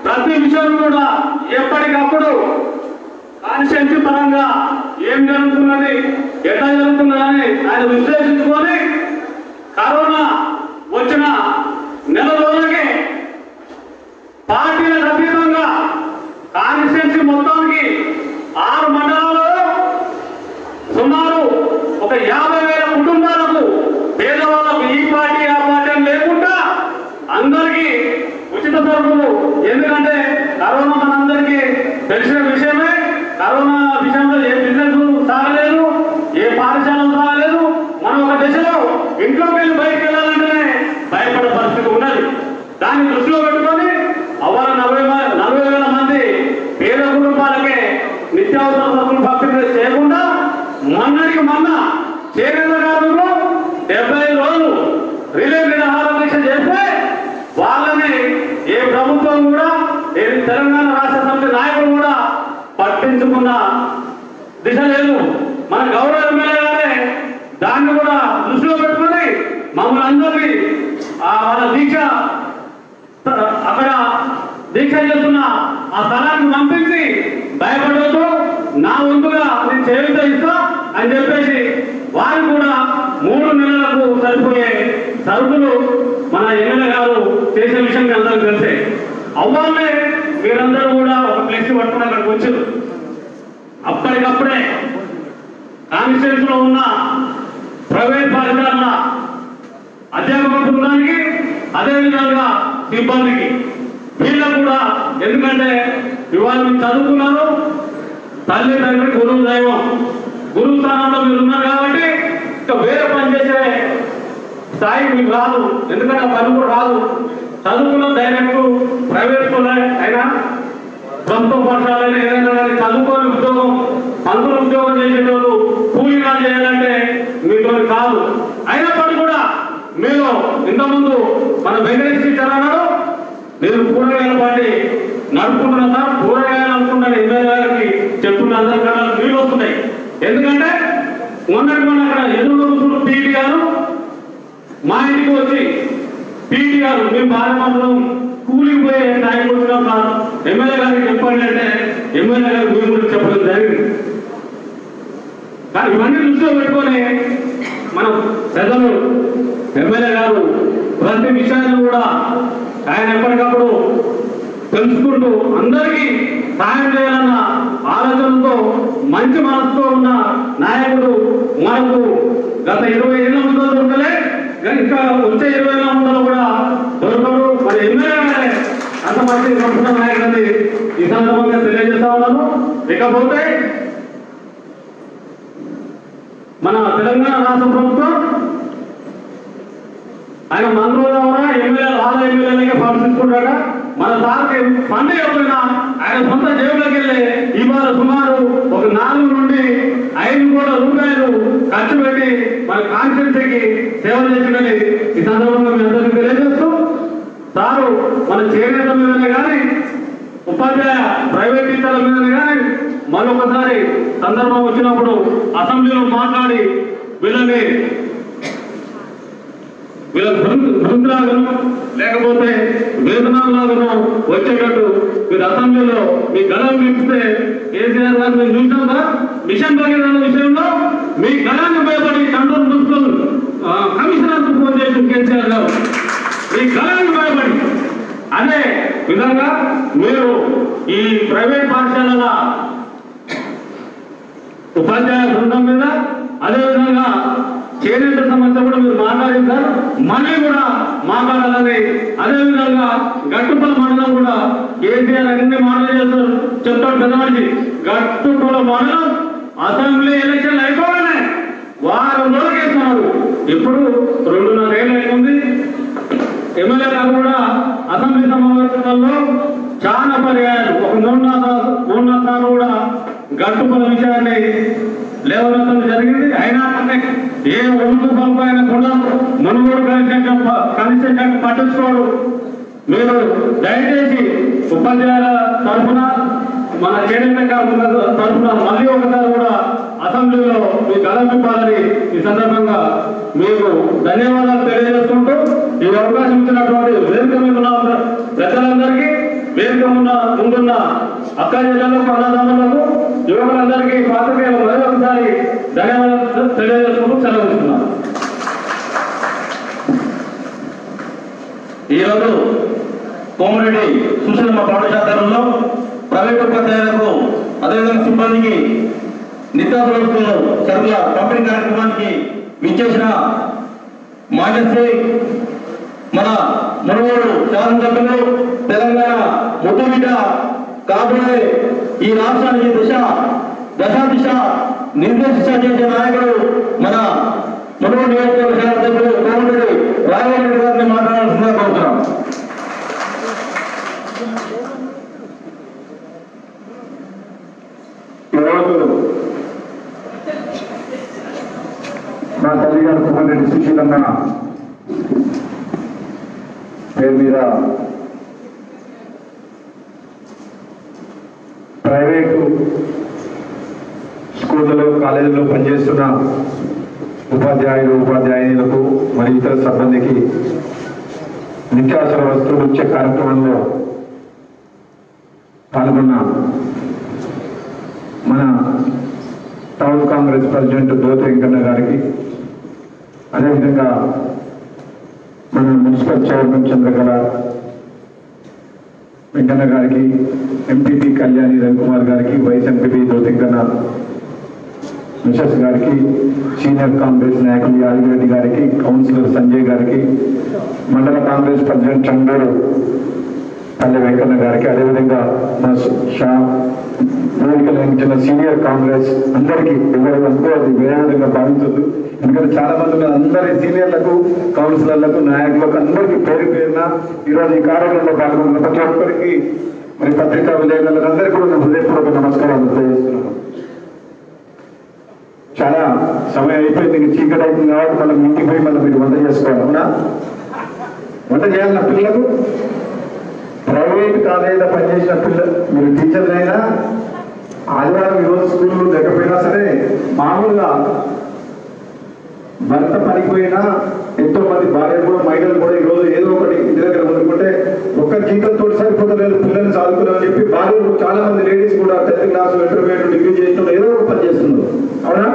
ప్రతి విషయం కూడా ఎప్పటికప్పుడు కాన్స్టిట్యూన్సీ పరంగా ఏం జరుగుతున్నది, ఎట్లా జరుగుతున్నదని ఆయన విశ్లేషించుకొని కరోనా వచ్చిన నెల రోజులకే పార్టీలకు అతీతంగా కాన్స్టిట్యూన్సీ మొత్తానికి 6 మండలాల్లో సుమారు ఒక 50,000 కుటుంబాలకు, పేదవాళ్ళకు ఈ పార్టీ ఆ పార్టీ అని లేకుండా అందరికీ ఉచిత సరుకులు. ఎందుకంటే కరోనా మనందరికీ తెలిసిన విషయమే. కరోనా విషయంలో ఏ బిజినెస్ సాగలేదు, ఏ పాఠశాలలు సాగలేదు. మనం ఒక దశలో ఇంట్లోకి వెళ్ళి బయటకు వెళ్ళాలంటేనే భయపడే పరిస్థితి ఉన్నది. దాన్ని దృష్టిలో పెట్టుకొని 40,000 మంది పేద కుటుంబాలకే నిత్యావసర సరుకులు పంపిణీ చేయకుండా మొన్నటికి మొన్న చేనేత కార్మికులు 75 రోజులు రిలే నిరాహార దీక్ష చేస్తే వాళ్ళని ఏ ప్రభుత్వం కూడా, ఏ తెలంగాణ రాష్ట్ర సమితి నాయకులు కూడా పట్టించుకున్న దిశ లేదు. మన గౌరవ ఎమ్మెల్యే గారే దాన్ని కూడా దృష్టిలో పెట్టుకొని మమ్మల్ని అందరినీ వాళ్ళ దీక్ష అక్కడ దీక్ష చేస్తున్న ఆ స్థలానికి పంపించి భయపడవద్దు, నా వంతుగా నేను చేయూత ఇస్తా అని చెప్పేసి వారు కూడా 3 నెలలకు సరిపోయే సరుకులు మన ఎమ్మెల్యే గారు చేసే విషయం మీ అందరికీ తెలిసే. అవ్వాలే మీరందరూ కూడా ఒక ఫ్లెక్సీ పట్టుకుని అక్కడికి వచ్చారు. అప్పటికప్పుడే కాన్స్టిట్యూన్సీలో ఉన్న ప్రైవేట్ పాఠశాలల అధ్యాపక బృందానికి, అదేవిధంగా సిబ్బందికి, వీళ్ళకు కూడా, ఎందుకంటే ఇవాళ మీరు చదువుకున్నారు, తల్లి తండ్రి గురువు దైవం, గురువు స్థానంలో మీరు ఉన్నారు కాబట్టి ఇంకా వేరే పని చేసే స్థాయి మీకు రాదు. ఎందుకంటే ఆ పని కూడా రాదు. చదువుకున్న డైరెక్ట్ ప్రైవేట్ స్కూల్ అయినా ప్రభుత్వ పాఠశాల ఏదైనా కానీ చదువుకొని ఉద్యోగం, పంతులు ఉద్యోగం చేసేటోళ్ళు కూలీగా చేయాలంటే మీతో కాదు. అయినప్పటికీ కూడా మీరు ఇంతకుముందు మన వెంకటేష్ టీచర్ అన్నాడు, నేను కూరగాయల పార్టీ నడుపుకుంటున్నా సార్, కూరగాయలు అనుకుంటాను ఎమ్మెల్యే గారికి చెప్తున్న అందరి కన్నా నీళ్ళు వస్తున్నాయి. ఎందుకంటే మొన్నటి అక్కడ ఎదురు పీటీ గారు మా ఇంటికి వచ్చి, పీటీ గారు మేము బాలమండలం కూలికి పోయే టైంకి వచ్చినాం సార్, ఎమ్మెల్యే గారికి చెప్పండి అంటే ఎమ్మెల్యే గారు మేము కూడా చెప్పడం జరిగింది. కానీ ఇవన్నీ దృష్టిలో పెట్టుకొని మనం పెద్దలు ఎమ్మెల్యే గారు ప్రతి విషయాన్ని కూడా ఆయన ఎప్పటికప్పుడు తెలుసుకుంటూ అందరికీ సాయం చేయాలన్న ఆలోచనతో మంచి మనసుతో ఉన్న నాయకుడు మనకు గత 20 ఏళ్ళ ముందు దొరకలే, ఇంకా వచ్చే 20 ఏళ్ళ ముందు కూడా దొరకడు. మరి ఎమ్మెల్యే అంత మంచి సంస్థ నాయకులని ఈ సందర్భంగా తెలియజేస్తా ఉన్నాను. ఇకపోతే మన తెలంగాణ రాష్ట్ర ప్రభుత్వం ఆయన మంత్రుల ద్వారా ఎమ్మెల్యేలు ఆదా ఎమ్మెల్యేలకే పంపించుకుంటాడ. మన సార్కి ఫండ్ ఇవ్వకపోయినా ఆయన సొంత జేబులోకి వెళ్ళి ఇవాళ సుమారు ఒక 4 నుండి 5 కోట్ల రూపాయలు ఖర్చు పెట్టి మన కాన్స్టిట్యూన్సీకి సేవ చేసిందని ఈ సందర్భంగా మీ అందరికీ తెలియజేస్తూ, సారు మన చేనేత మీదనే కానీ ఉపాధ్యాయ ప్రైవేట్ టీచర్ల మీదనే కానీ మరొకసారి సందర్భం వచ్చినప్పుడు అసెంబ్లీలో మాట్లాడి వీళ్ళ బృందలాగను లేకపోతే వేతనాలాగను వచ్చేటట్టు మీరు అసెంబ్లీలో మీ గళం విప్పితే కేసీఆర్ గారు మేము చూసాం కదా, మిషన్ భగీరథ విషయంలో మీ గళాన్ని భయపడి కంట్రోల్ మున్సిపల్ కమిషనర్కు ఫోన్ చేసిన కేసీఆర్ గారు మీ గళాన్ని భయపడి. అదే విధంగా మీరు ఈ ప్రైవేట్ పాఠశాలల ఉపాధ్యాయ బృందం మీద, అదేవిధంగా చేనేత సమస్య కూడా మీరు మాట్లాడించారు, మళ్ళీ కూడా మాట్లాడాలని. అదేవిధంగా గట్టుపల్లి మండలం కూడా కేసీఆర్ అన్ని మాటలు చేస్తారు, చెప్తాడు పెద్ద మనిషి. గట్టుపల్లి మండలం అసెంబ్లీ ఎలక్షన్లు అయిపోగానే వారం రోజులకి ఇస్తున్నారు. ఇప్పుడు 2.5 ఏళ్ళు అవుతుంది. ఎమ్మెల్యే గారు కూడా అసెంబ్లీ సమావేశాలలో చాలా పర్యాయాలు ఒక 3-4 సార్లు కూడా గట్టుపల విషయాన్ని లేవనెత్తడం జరిగింది. అయినా ఏ ఒంటు పలుపు అయినా కూడా మునుగోడు కలిసేటట్టు పట్టించుకోడు. మీరు దయచేసి ఉపాధ్యాయుల తరఫున మన చైర్మన్ గారు తరఫున మళ్ళీ ఒకసారి కూడా అసెంబ్లీలో మీ గలమిప్పాలని ఈ సందర్భంగా మీకు ధన్యవాదాలు తెలియజేసుకుంటూ ఈ అవకాశం ఇచ్చినటువంటి వేదిక మీద ఉన్న పెద్దలందరికీ, వేదిక ముందున్న అక్క జిల్లాలకు, అన్నదానులకు, యువకులందరికీ పాత్రికేయులు మరో ఒకసారి ధన్యవాదాలు తెలియజేసుకుంటూ సెలవుస్తున్నాను. ఈరోజు కోమరెడ్డి సుశీలమ్మ పాఠశాలలో ప్రైవేట్ ఉపాధ్యాయులకు అదేవిధంగా సిబ్బందికి నిత్యావసర వస్తువులు సరుకుల పంపిణీ కార్యక్రమానికి విచ్చేసిన మాజీ మన మునుగోడు శాసనసభ్యులు, తెలంగాణ ముద్దుబిడ్డ కాబోయే ఈ రాష్ట్రానికి దశ నిర్దేశించ చేసే నాయకుడు మన మునుగోడు నియోజకవర్గ శాసనసభ్యులు కోమరెడ్డి రాఘవరెడ్డి గారిని మాట్లాడాల్సిందిగా కోరుతున్నాం. ఈరోజు నా తల్లిగారు కోమరెడ్డి సుశీలమ్మ పేరు మీద ప్రైవేటు స్కూళ్ళలో, కాలేజీలో పనిచేస్తున్న ఉపాధ్యాయులకు మరియు ఇతర సిబ్బందికి నిత్యావసర వస్తువులు ఇచ్చే కార్యక్రమంలో పాల్గొన్న మన టౌన్ కాంగ్రెస్ ప్రెసిడెంట్ దోతి వెంకన్న గారికి, అదేవిధంగా మన మున్సిపల్ చైర్మన్ చంద్రకళ వెంకన్న గారికి, ఎంపీపీ కళ్యాణి రవికుమార్ గారికి, vice MPP Dothi Venkanna Mrs గారికి, సీనియర్ కాంగ్రెస్ నాయకులు యాదగిరెడ్డి గారికి, కౌన్సిలర్ సంజయ్ గారికి, మండల కాంగ్రెస్ ప్రెసిడెంట్ చండూరు పల్లె వెంకన్న గారికి, అదేవిధంగా మా వేదికలు ఇచ్చిన సీనియర్ కాంగ్రెస్ అందరికీ ఎవరు అది వేరే విధంగా భావించదు. ఎందుకంటే చాలా మంది అందరి సీనియర్లకు, కౌన్సిలర్లకు, నాయకులకు అందరికీ పేరు పేరున ఈరోజు ఈ కార్యక్రమంలో పాల్గొన్న ప్రతి ఒక్కరికి, మరి పత్రికా విలేకరులకు అందరికీ కూడా నేను హృదయపూర్వక నమస్కారాలు తెలియజేస్తున్నాను. చాలా సమయం అయిపోయింది, ఇంక చీకటి అవుతుంది కాబట్టి మనం ఇంటికి పోయి మళ్ళీ మీరు వంట చేసుకోవాలి. అవునా? వంట చేయాలన్న పిల్లలకు ప్రైవేట్ కాలేజీలో పనిచేసిన పిల్లలు, మీరు టీచర్లైనా ఆదివారం ఈరోజు స్కూల్లో లేకపోయినా సరే, మామూలుగా భర్త పనిపోయినా ఎంతో మంది భార్యలు కూడా, మహిళలు కూడా ఈరోజు ఏదో ఒకటి ఇంటి దగ్గర ఉండుకుంటే ఒక్క జీతంతో సరిపోతలేదు పిల్లల్ని చదువుకున్నారని చెప్పి భార్యలు చాలా మంది లేడీస్ కూడా 10th క్లాస్, ఇంటర్మీడియట్, డిగ్రీ చేస్తున్నారు, ఏదో ఒక పని చేస్తున్నారు. అవునా?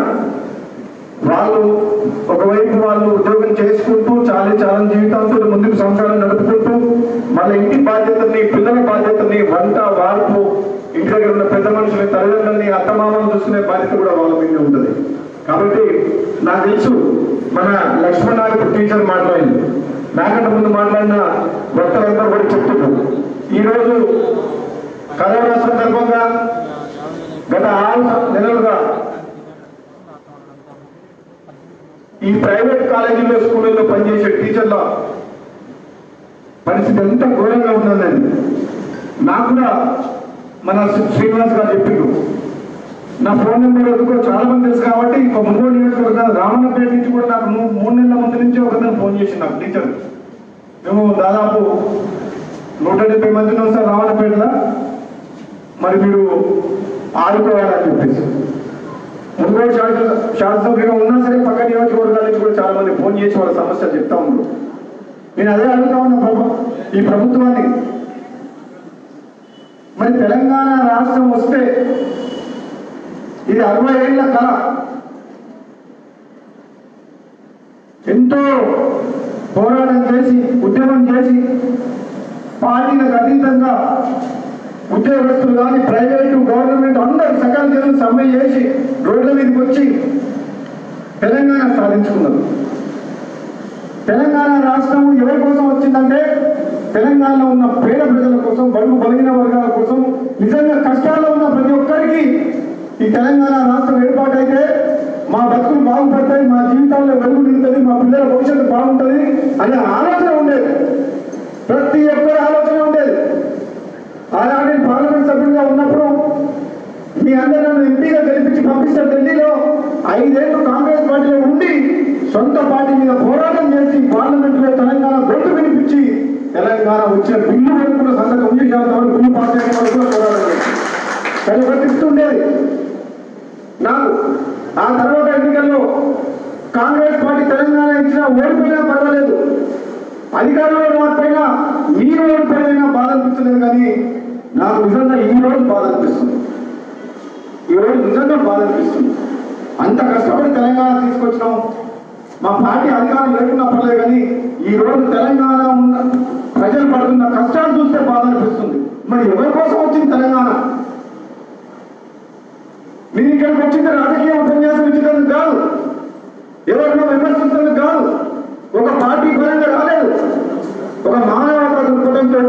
వాళ్ళు ఒకవైపు వాళ్ళు ఉద్యోగం చేసుకుంటూ చాలా జీవితాలతో ముందుకు సంసారం నడుపుకుంటూ మళ్ళీ ఇంటి బాధ్యతని, పిల్లల బాధ్యతని, వంట వార్పు, ఇంటి దగ్గర ఉన్న పెద్ద మనుషులని, తల్లిదండ్రులని, అత్తమామలు చూసుకునే బాధ్యత కూడా వాళ్ళ మీద ఉంటుంది. కాబట్టి నాకు తెలుసు మన లక్ష్మణ్ నాయకు టీచర్ మాట్లాడింది, నాకంటే ముందు మాట్లాడిన భక్తులందరూ కూడా చెప్తున్నారు. ఈరోజు కరోనా సందర్భంగా గత 6 నెలలుగా ఈ ప్రైవేట్ కాలేజీల్లో, స్కూళ్ళల్లో పనిచేసే టీచర్ల పరిస్థితి ఎంత ఘోరంగా ఉందండి. నాకు కూడా మన శ్రీనివాస్ గారు చెప్పిండు, నా ఫోన్ నెంబర్ కూడా చాలా మంది తెలుసు కాబట్టి ఇంకో మునుగోడు నియోజకవర్గం రామన్నపేట నుంచి కూడా నాకు 3 నెలల ముందు నుంచి ఒకరిని ఫోన్ చేసి నాకు టీచర్, మేము దాదాపు 170 మందిని వస్తారు రామన్నపేటలో, మరి మీరు ఆడుకోవాలని చెప్పేసి మునుగోడు శాసనసభ్యుగా ఉన్నా సరే పక్క నియోజకవర్గాల నుంచి కూడా చాలా మంది ఫోన్ చేసి వాళ్ళ సమస్యలు చెప్తా ఉన్నారు. నేను అదే అడుగుతా ఉన్నా ఈ ప్రభుత్వాన్ని, మరి తెలంగాణ రాష్ట్రం వస్తే ఇది 60 ఏళ్ల కళ, ఎంతో పోరాటం చేసి, ఉద్యమం చేసి, పార్టీలకు అతీతంగా ఉద్యోగస్తులు కానీ, ప్రైవేటు, గవర్నమెంట్ అందరూ సకల జనం సమ్మె చేసి రోడ్ల మీదకి వచ్చి తెలంగాణ సాధించుకున్నారు. తెలంగాణ రాష్ట్రం ఎవరి కోసం వచ్చిందంటే తెలంగాణలో ఉన్న పేద ప్రజల కోసం, బడుగు బలహీన వర్గాల కోసం, నిజంగా కష్టాల్లో ఉన్న ప్రతి ఒక్కరికి ఈ తెలంగాణ రాష్ట్రం ఏర్పాటైతే మా బతుకులు బాగుపడతాయి, మా జీవితాల్లో వెలుగు నిండుతుంది, మా పిల్లల భవిష్యత్తు బాగుంటుంది అనే ఆలోచన ఉండేది. ప్రతి ఒక్కరి ఆలోచన ఉండేది. ఆనాడు నేను పార్లమెంట్ సభ్యుడిగా ఉన్నప్పుడు మీ అందరూ నన్ను ఎంపీగా గెలిపించి పంపిస్తారు. ఢిల్లీలో 5 ఏళ్ళు కాంగ్రెస్ పార్టీలో ఉండి సొంత పార్టీ మీద పోరాటం చేసి పార్లమెంట్లో తెలంగాణ గొంతు వినిపించి తెలంగాణ వచ్చిన బిల్లు పెట్టుకున్న సందర్భం బిల్లు పాస్ అయిన వరకు పోరాటం చేసి కానీ పట్టిస్తుండేది నాకు. ఆ తర్వాత ఎన్నికల్లో కాంగ్రెస్ పార్టీ తెలంగాణ ఇచ్చినా ఓడిపోయినా పర్వాలేదు, అధికారంలో రాకపోయినా మీరు ఓడిపోయినా బాధ అనిపించలేదు. కానీ నాకు నిజంగా ఈ రోజు బాధ అనిపిస్తుంది. ఈ రోజు నిజంగా బాధ అనిపిస్తుంది. అంత కష్టపడి తెలంగాణ తీసుకొచ్చినాం. మా పార్టీ అధికారం లేకుండా పర్లేదు, కానీ ఈ రోజు తెలంగాణ ఉన్న ప్రజలు పడుతున్న కష్టాలు చూస్తే బాధ అనిపిస్తుంది. మరి ఎవరి కోసం వచ్చింది తెలంగాణ? మీరు ఇక్కడికి వచ్చింది రాజకీయ ఉపన్యాసం ఇచ్చేందుకు కాదు, ఎవరినో విమర్శించేందుకు కాదు, ఒక పార్టీ పరంగా రాలేదు, ఒక మానవతా దృక్పథంతో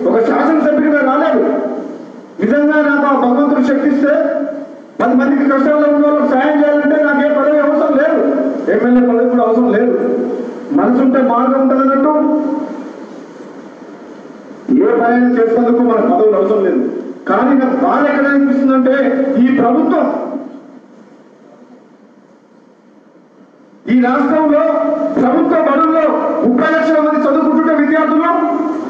ఒక శాసనసభ్యుడిగా రాలేదు. నిజంగా నాకు ఆ భగవంతుడు శక్తిస్తే 10 మందికి కష్టాల్లో ఉన్న వాళ్ళకి సాయం చేయాలంటే నాకు ఏ పదవి అవసరం లేదు, ఎమ్మెల్యే పదవి కూడా అవసరం లేదు. మనసు ఉంటే మార్గం ఉంటుంది అన్నట్టు ఏ పని చేసేందుకు మన పదవులు అవసరం లేదు. కానీ నాకు బాధ ఎక్కడ అనిపిస్తుందంటే ఈ ప్రభుత్వం ఈ రాష్ట్రంలో ప్రభుత్వ బడుల్లో 30 లక్షల మంది చదువుకుంటుంటే విద్యార్థులు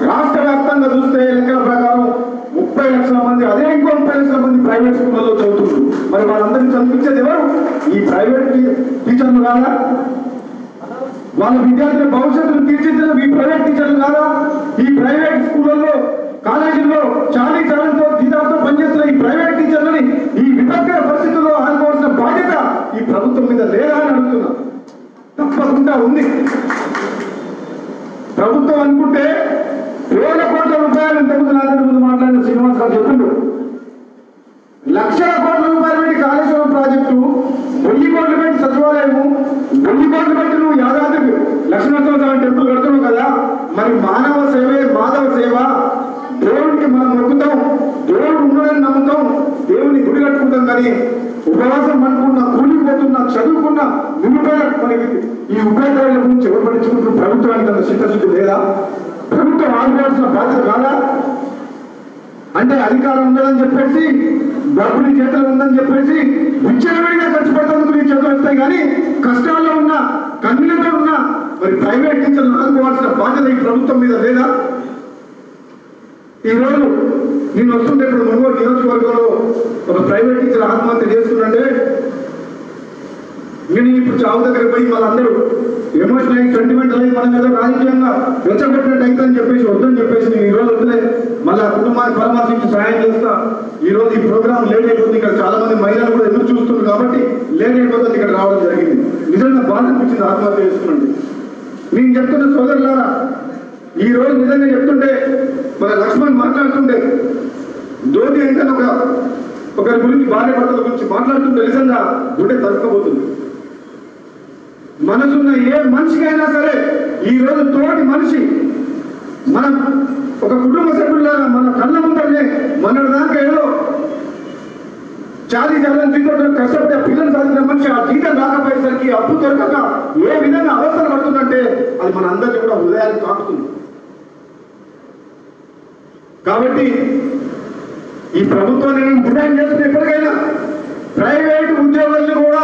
రాష్ట్ర వ్యాప్తంగా చూస్తే లెక్కల ప్రకారం 30 లక్షల మంది, అదే ఇంకో 30 లక్షల మంది ప్రైవేట్ స్కూళ్ళలో చదువుతుంటారు. మరి వాళ్ళందరినీ చదివించేది ఎవరు? ఈ ప్రైవేట్ టీచర్లు కాదా? వాళ్ళ విద్యార్థుల భవిష్యత్తును తీర్చిదిద్దిన ఈ ప్రైవేట్ టీచర్లు కాదా? ఈ ప్రైవేట్ స్కూళ్ళల్లో కాలేజీల్లో చాలీ చాలంతో జీతాలతో పనిచేస్తున్న ఈ ప్రైవేట్ టీచర్లని ఈ విపత్కర పరిస్థితుల్లో ఆదుకోవాల్సిన బాధ్యత ఈ ప్రభుత్వం మీద లేదా అని అడుగుతున్నా. తప్పకుండా ఉంది. ప్రభుత్వం అనుకుంటే వేల కోట్ల రూపాయలు ఇంతకుముందు నాలుగు ముందు మాట్లాడిన శ్రీనివాస్ గారు చెప్పిండు. లక్షల కోట్ల రూపాయలు పెట్టి కాళేశ్వరం ప్రాజెక్టు, 1000 కోట్లు పెట్టి సచివాలయము, 1000 కోట్లు పెట్టి నువ్వు యాదాద్రి లక్ష్మీనరసింహస్వామి టెంపుల్ కడుతున్నావు కదా. మరి మానవ సేవే మాధవ సేవ. దేవుడికి మనం మొక్కుతాం, దేవుడు ఉండడని నమ్ముతాం, దేవుని గుడి కట్టుకుంటాం. కానీ ఉపవాసం అనుకున్న, కూలిపోతున్న, చదువుకున్న మనకి ఈ ఉపాధ్యాయుల గురించి ఎవరు పట్టించుకుంటూ ప్రభుత్వానికి అంత చిత్తశుద్ధి లేదా? ప్రభుత్వం ఆదుకోవాల్సిన బాధ్యత కాదా? అంటే అధికారం ఉందని చెప్పేసి, డబ్బు నీ చేతులు ఉందని చెప్పేసి విచ్చలవిడిగా ఖర్చు పెడతానికి నీ చేతులు వస్తాయి. కానీ కష్టాల్లో ఉన్న, కన్నీళ్ళతో ఉన్న మరి ప్రైవేట్ టీచర్లు ఆదుకోవాల్సిన బాధ్యత ఈ ప్రభుత్వం మీద లేదా? ఈరోజు నేను వస్తుంటే ఇప్పుడు మునుగోడు నియోజకవర్గంలో ఒక ప్రైవేట్ టీచర్ ఆత్మహత్య చేస్తుందంటే నేను ఇప్పుడు చావు దగ్గర పోయి వాళ్ళందరూ ఎమోషనల్ అయ్యి, సెంటిమెంటల్ అయ్యి మనం ఏదో రాజకీయంగా రెచ్చగొట్టినట్టు అయితని చెప్పేసి వద్దని చెప్పేసి నేను ఈరోజు వద్దులే, మళ్ళీ ఆ కుటుంబానికి పరామర్శించి సాయం చేస్తా. ఈరోజు ఈ ప్రోగ్రామ్ లేట్ అయిపోతుంది. ఇక్కడ చాలా మంది మహిళలు కూడా ఎదురు చూస్తున్నారు కాబట్టి లేట్ అయిపోతుంది ఇక్కడ రావడం జరిగింది. నిజంగా బాధ అనిపించింది ఆత్మహత్య చేసుకున్నాండి. నేను చెప్తున్న సోదరులారా, ఈ రోజు నిజంగా చెప్తుంటే మన లక్ష్మణ్ మాట్లాడుతుంటే ధోని అంటే ఒకరి గురించి, భార్య భర్తల గురించి మాట్లాడుతుంటే నిజంగా గుండె తరుక్కపోతుంది. మనసున్న ఏ మనిషికైనా సరే ఈ రోజు తోటి మనిషి మనం ఒక కుటుంబ సభ్యులాగా మన కళ్ళ ముందరనే మన దాకా ఏదో చాలీ చాలని జీవితంలో కష్టపడే పిల్లలు చదివిన మనిషి ఆ జీతం రాకపోయేసరికి అప్పు దొరకక ఏ విధంగా అవసరం పడుతుందంటే అది మన అందరినీ కూడా హృదయాన్ని తాకుతుంది. కాబట్టి ఈ ప్రభుత్వాన్ని నేను డిమాండ్ చేస్తున్న ఎప్పటికైనా ప్రైవేట్ ఉద్యోగులను కూడా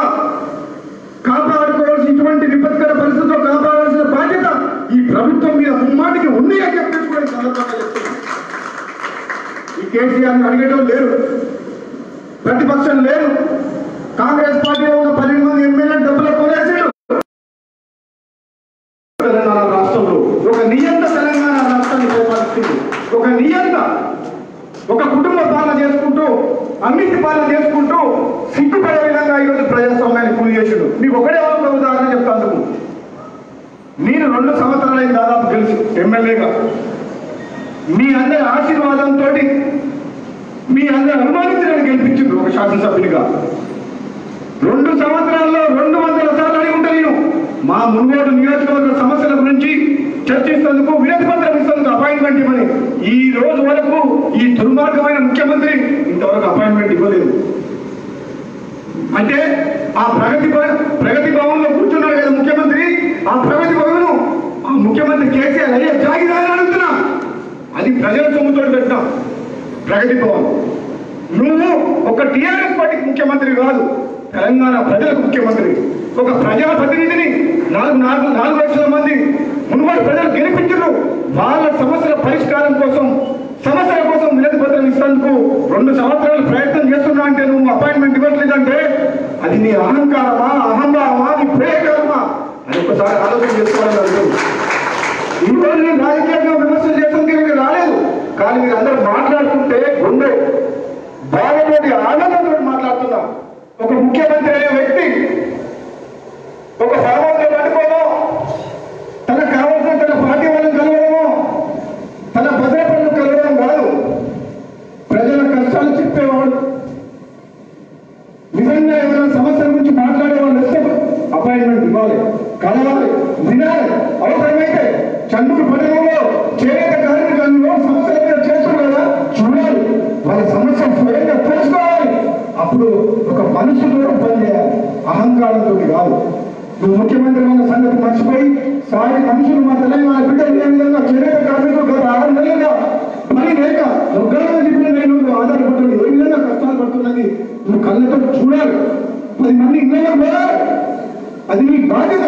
కాపాడుకోవాల్సిన, ఇటువంటి విపత్కర పరిస్థితుల్లో కాపాడాల్సిన బాధ్యత ఈ ప్రభుత్వం మీద ముమ్మాటికి ఉంది అని చెప్పేసి కూడా సందర్భంగా చెప్తున్నాను. ఈ కేసీఆర్ని అడిగేటం లేరు, ప్రతిపక్షం లేదు. కాంగ్రెస్ పార్టీలో ఉన్న 12 మంది ఎమ్మెల్యేలు డబ్బులు కొనేసాడు. తెలంగాణ రాష్ట్రంలో ఒక నియంత తెలంగాణ రాష్ట్రాన్ని పరిపాలిస్తుంది. ఒక నియంత, ఒక కుటుంబ పాలన చేసుకుంటూ, అన్నింటి పాలన చేసుకుంటూ సిగ్గుపడే విధంగా ఈరోజు ప్రజాస్వామ్యాన్ని కూలి చేసాడు. మీకు ఒకటే ఒక ఉదాహరణ చెప్తాను. నేను 2 సంవత్సరాలైన దాదాపు గెలిచి ఎమ్మెల్యేగా మీ అందరి ఆశీర్వాదంతో, మీ అందరు అనుమానించడానికి గెలిపించింది ఒక శాసనసభ్యునిగా. 2 సంవత్సరాల్లో 200 సార్లు అడిగి ఉంటాను నేను మా మునుగోడు నియోజకవర్గ సమస్యల గురించి చర్చిస్తేందుకు, వినతి పత్రం ఇస్తేందుకు అపాయింట్మెంట్ ఇవ్వని ఈ రోజు వరకు ఈ దుర్మార్గమైన ముఖ్యమంత్రి ఇంతవరకు అపాయింట్మెంట్ ఇవ్వలేదు. అంటే ఆ ప్రగతి భవన్లో కూర్చున్నాడు కదా ముఖ్యమంత్రి, ఆ ప్రగతి భవన్ ఆ ముఖ్యమంత్రి కేసీఆర్ అయ్యే జాగిదాని అడుగుతున్నా. అది ప్రజల సొమ్ముతో పెట్టాం ప్రగతి భవన్. నువ్వు ఒక టీఆర్ఎస్ పార్టీకి ముఖ్యమంత్రి కాదు, తెలంగాణ ప్రజలకు ముఖ్యమంత్రి. ఒక ప్రజాప్రతినిధిని 4 లక్షల మంది మునుగోడు ప్రజలు గెలిపించారు. వాళ్ళ సమస్యల పరిష్కారం కోసం, సమస్యల కోసం వినతి పత్రం ఇస్తేందుకు 2 సంవత్సరాలు ప్రయత్నం చేస్తున్నా అంటే నువ్వు అపాయింట్మెంట్ ఇవ్వట్లేదంటే అది నీ అహంకారమా, అహంభావమా, నీ ప్రేయకారమా అని ఒకసారి ఆలోచన చేసుకోవాలని అడుగుతుంది. ఈ రోజు నేను రాజకీయంగా విమర్శలు చేస్తుంది మీకు రాలేదు, కానీ మీరు అందరూ మాట్లాడుతుంటే గుండె బాధతోటి ఆనందంతో మాట్లాడుతున్నా. ఒక ముఖ్యమంత్రి అనే వ్యక్తి ఒక ఫార్మర్ని పట్టుకోవడం, తనకు కావాల్సిన తన పార్టీ వాళ్ళని కలవడమో, తన భద్రతలను కలవడం కాదు, ప్రజల కష్టాలు చెప్పేవాడు. నిజంగా ఏమైనా సమస్యల గురించి మాట్లాడే వాళ్ళు వస్తే అపాయింట్మెంట్ ఇవ్వాలి, కలవాలి, వినాలి. అవసరమైతే చంద్రుడు పట్టణంలో చేనేత కార్మికులలో సమస్యల మీద చేస్తున్నారు కదా, చూడాలి, వాళ్ళ సమస్య స్వయంగా తెలుసుకోవాలి. అప్పుడు ఒక మనుషులతో పనిచేయాలి, అహంకారంతో కాదు. నువ్వు ముఖ్యమంత్రి ఉన్న సంగతి మర్చిపోయి సాటి మనుషులు మా తెలంగాణ బిడ్డలు ఏ విధంగా చేనేత కార్మికులు గత 6 నెలలుగా పని లేక ఒక్కరిగా చెప్పిన ఆధారపడ్డాడు, ఏ విధంగా కష్టాలు పడుతున్నది నువ్వు కళ్ళతో చూడాలి. 10 మంది ఇళ్ళలో పోరాలి, అది నీ బాధ్యత.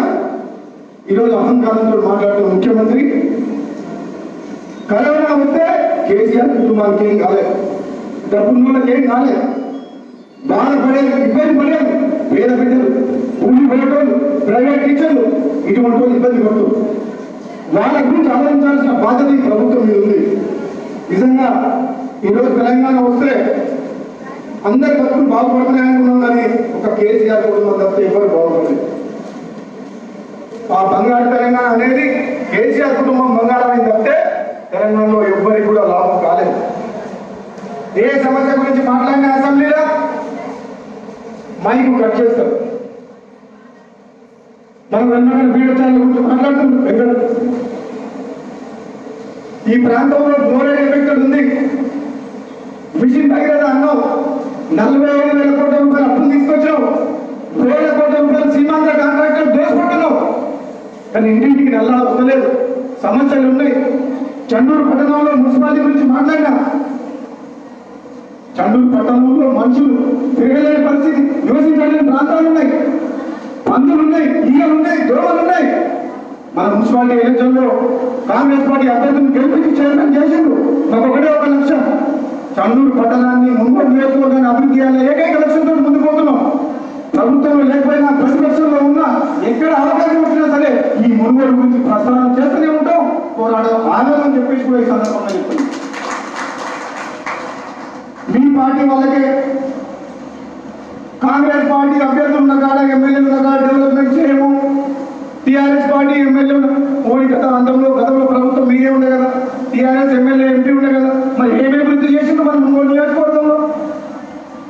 ఈరోజు అహంకారంతో మాట్లాడుతున్న ముఖ్యమంత్రి, కరోనా వస్తే కేసీఆర్ కుటుంబానికి ఏం కాలేదు, డబ్బున్న వాళ్ళకి ఏం కాలేదు, బాధపడేది, ఇబ్బంది పడేది పేద బిడ్డలు, కూలి పడేటోళ్ళు, ప్రైవేట్ టీచర్లు, ఇటువంటి వాళ్ళు ఇబ్బంది పడుతుంది. వాళ్ళ గురించి ఆలోచించాల్సిన బాధ్యత ఈ ప్రభుత్వం మీద ఉంది. నిజంగా ఈరోజు తెలంగాణ వస్తే అందరి బతుకులు బాగుపడుతున్నాయి అనుకున్నాం, కానీ ఒక కేసీఆర్ కుటుంబం తప్పితే ఎవరు బాగుపడలేదు. ఆ బంగారు తెలంగాణ అనేది కేసీఆర్ కుటుంబం బంగారం అయింది తప్పితే తెలంగాణలో ఎవ్వరికి కూడా లాభం కాలేదు. ఏ సమస్య గురించి మాట్లాడిన అసెంబ్లీలో మైకు కట్ చేస్తారు. మనం వెంటనే బీడచాల గురించి మాట్లాడుతున్నాం. ఎక్కడ ఈ ప్రాంతంలో బోరేడ్ ఎఫెక్టెడ్ ఉంది. మిషన్ భగీరథ అన్నావు, 45,000 కోట్ల రూపాయలు అప్పులు తీసుకొచ్చావు, 1,000 కోట్ల రూపాయలు సీమాంధ్ర కాంట్రాక్టర్ దోసుకుంటున్నావు. కానీ ఇంటింటికి నల్లా వస్తలేదు, సమస్యలు ఉన్నాయి. చండూరు పట్టణంలో మున్సిపాలిటీ గురించి మాట్లాడినా, చండూరు పట్టణంలో మనుషులు తిరగలేని పరిస్థితి, నివసించలేని ప్రాంతాలు ఉన్నాయి, పందులు ఉన్నాయి, ఈగలు ఉన్నాయి, దోమలు ఉన్నాయి. మన మున్సిపాలిటీ ఎలక్షన్లో కాంగ్రెస్ పార్టీ అభ్యర్థులను గెలిపించి చైర్మన్ చేసిండ్రు. నాకు ఒకటే ఒక లక్ష్యం, చండూరు పట్టణాన్ని, మున్గోడు నియోజకవర్గాన్ని అభివృద్ధి చేయాలి. ఏకైక లక్ష్యంతో ముందుకు పోతున్నాం. ప్రభుత్వంలో లేకపోయినా, ప్రతిపక్షంలో ఉన్నా, ఎక్కడ అవకాశం వచ్చినా సరే ఈ మున్గోడు గురించి ప్రస్తావన చేస్తూనే ఉంటాం, పోరాడడం ఆగదని చెప్పేసి కూడా ఈ సందర్భంగా చెప్తున్నాం. మీ పార్టీ వాళ్ళకే కాంగ్రెస్ పార్టీ అభ్యర్థులు ఉన్న కాడ, ఎమ్మెల్యేలు ఉన్న కాడ డెవలప్మెంట్ చేయము. టీఆర్ఎస్ పార్టీ ఎమ్మెల్యేలు మోడీ గతంలో ప్రభుత్వం మీరే ఉండే కదా, టీఆర్ఎస్ ఎమ్మెల్యే ఎంపీ ఉండే కదా, మరి ఏమి అభివృద్ధి చేసిందో మనం మూడు నియోజకవర్గంలో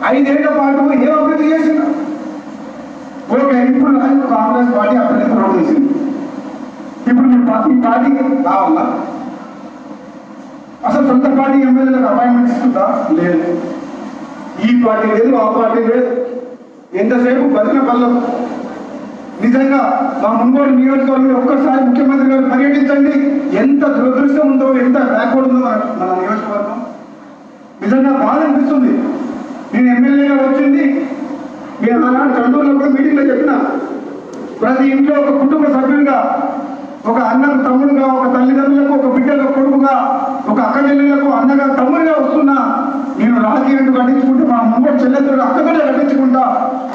5 ఏళ్ల పాటు ఏం అభివృద్ధి చేసిందో. ఓకే, ఇప్పుడు కాంగ్రెస్ పార్టీ అభ్యర్థి రోడ్ చేసింది. ఇప్పుడు మీ పార్టీ కావాలా? అసలు సొంత పార్టీ ఎమ్మెల్యేలకు అపాయింట్మెంట్ ఇస్తుందా? లేదు. ఈ పార్టీ లేదు, ఆ పార్టీ లేదు, ఎంతసేపు భజన పల్లం. నిజంగా మా మున్గోడు నియోజకవర్గంలో ఒక్కసారి ముఖ్యమంత్రి గారు పర్యటించండి, ఎంత దురదృష్టం ఉందో, ఎంత బ్యాక్వర్డ్ ఉందో మన నియోజకవర్గం. నిజంగా బాధ అనిపిస్తుంది. నేను ఎమ్మెల్యేగా వచ్చింది, నేను ఆనాడు చండూరులో కూడా మీటింగ్లో చెప్పిన, ప్రతి ఇంట్లో ఒక కుటుంబ సభ్యులుగా, ఒక అన్నకు తమ్ముడుగా, ఒక తల్లిదండ్రులకు, ఒక బిడ్డలకు కొడుకుగా, ఒక అక్క చెల్లెలకు అన్నగా తమ్ముడిగా వస్తున్నా. నేను రాజకీయాన్ని కట్టించుకుంటే మా మున్గోడు చెల్లెలు అక్కతోనే కట్టించుకుంటా,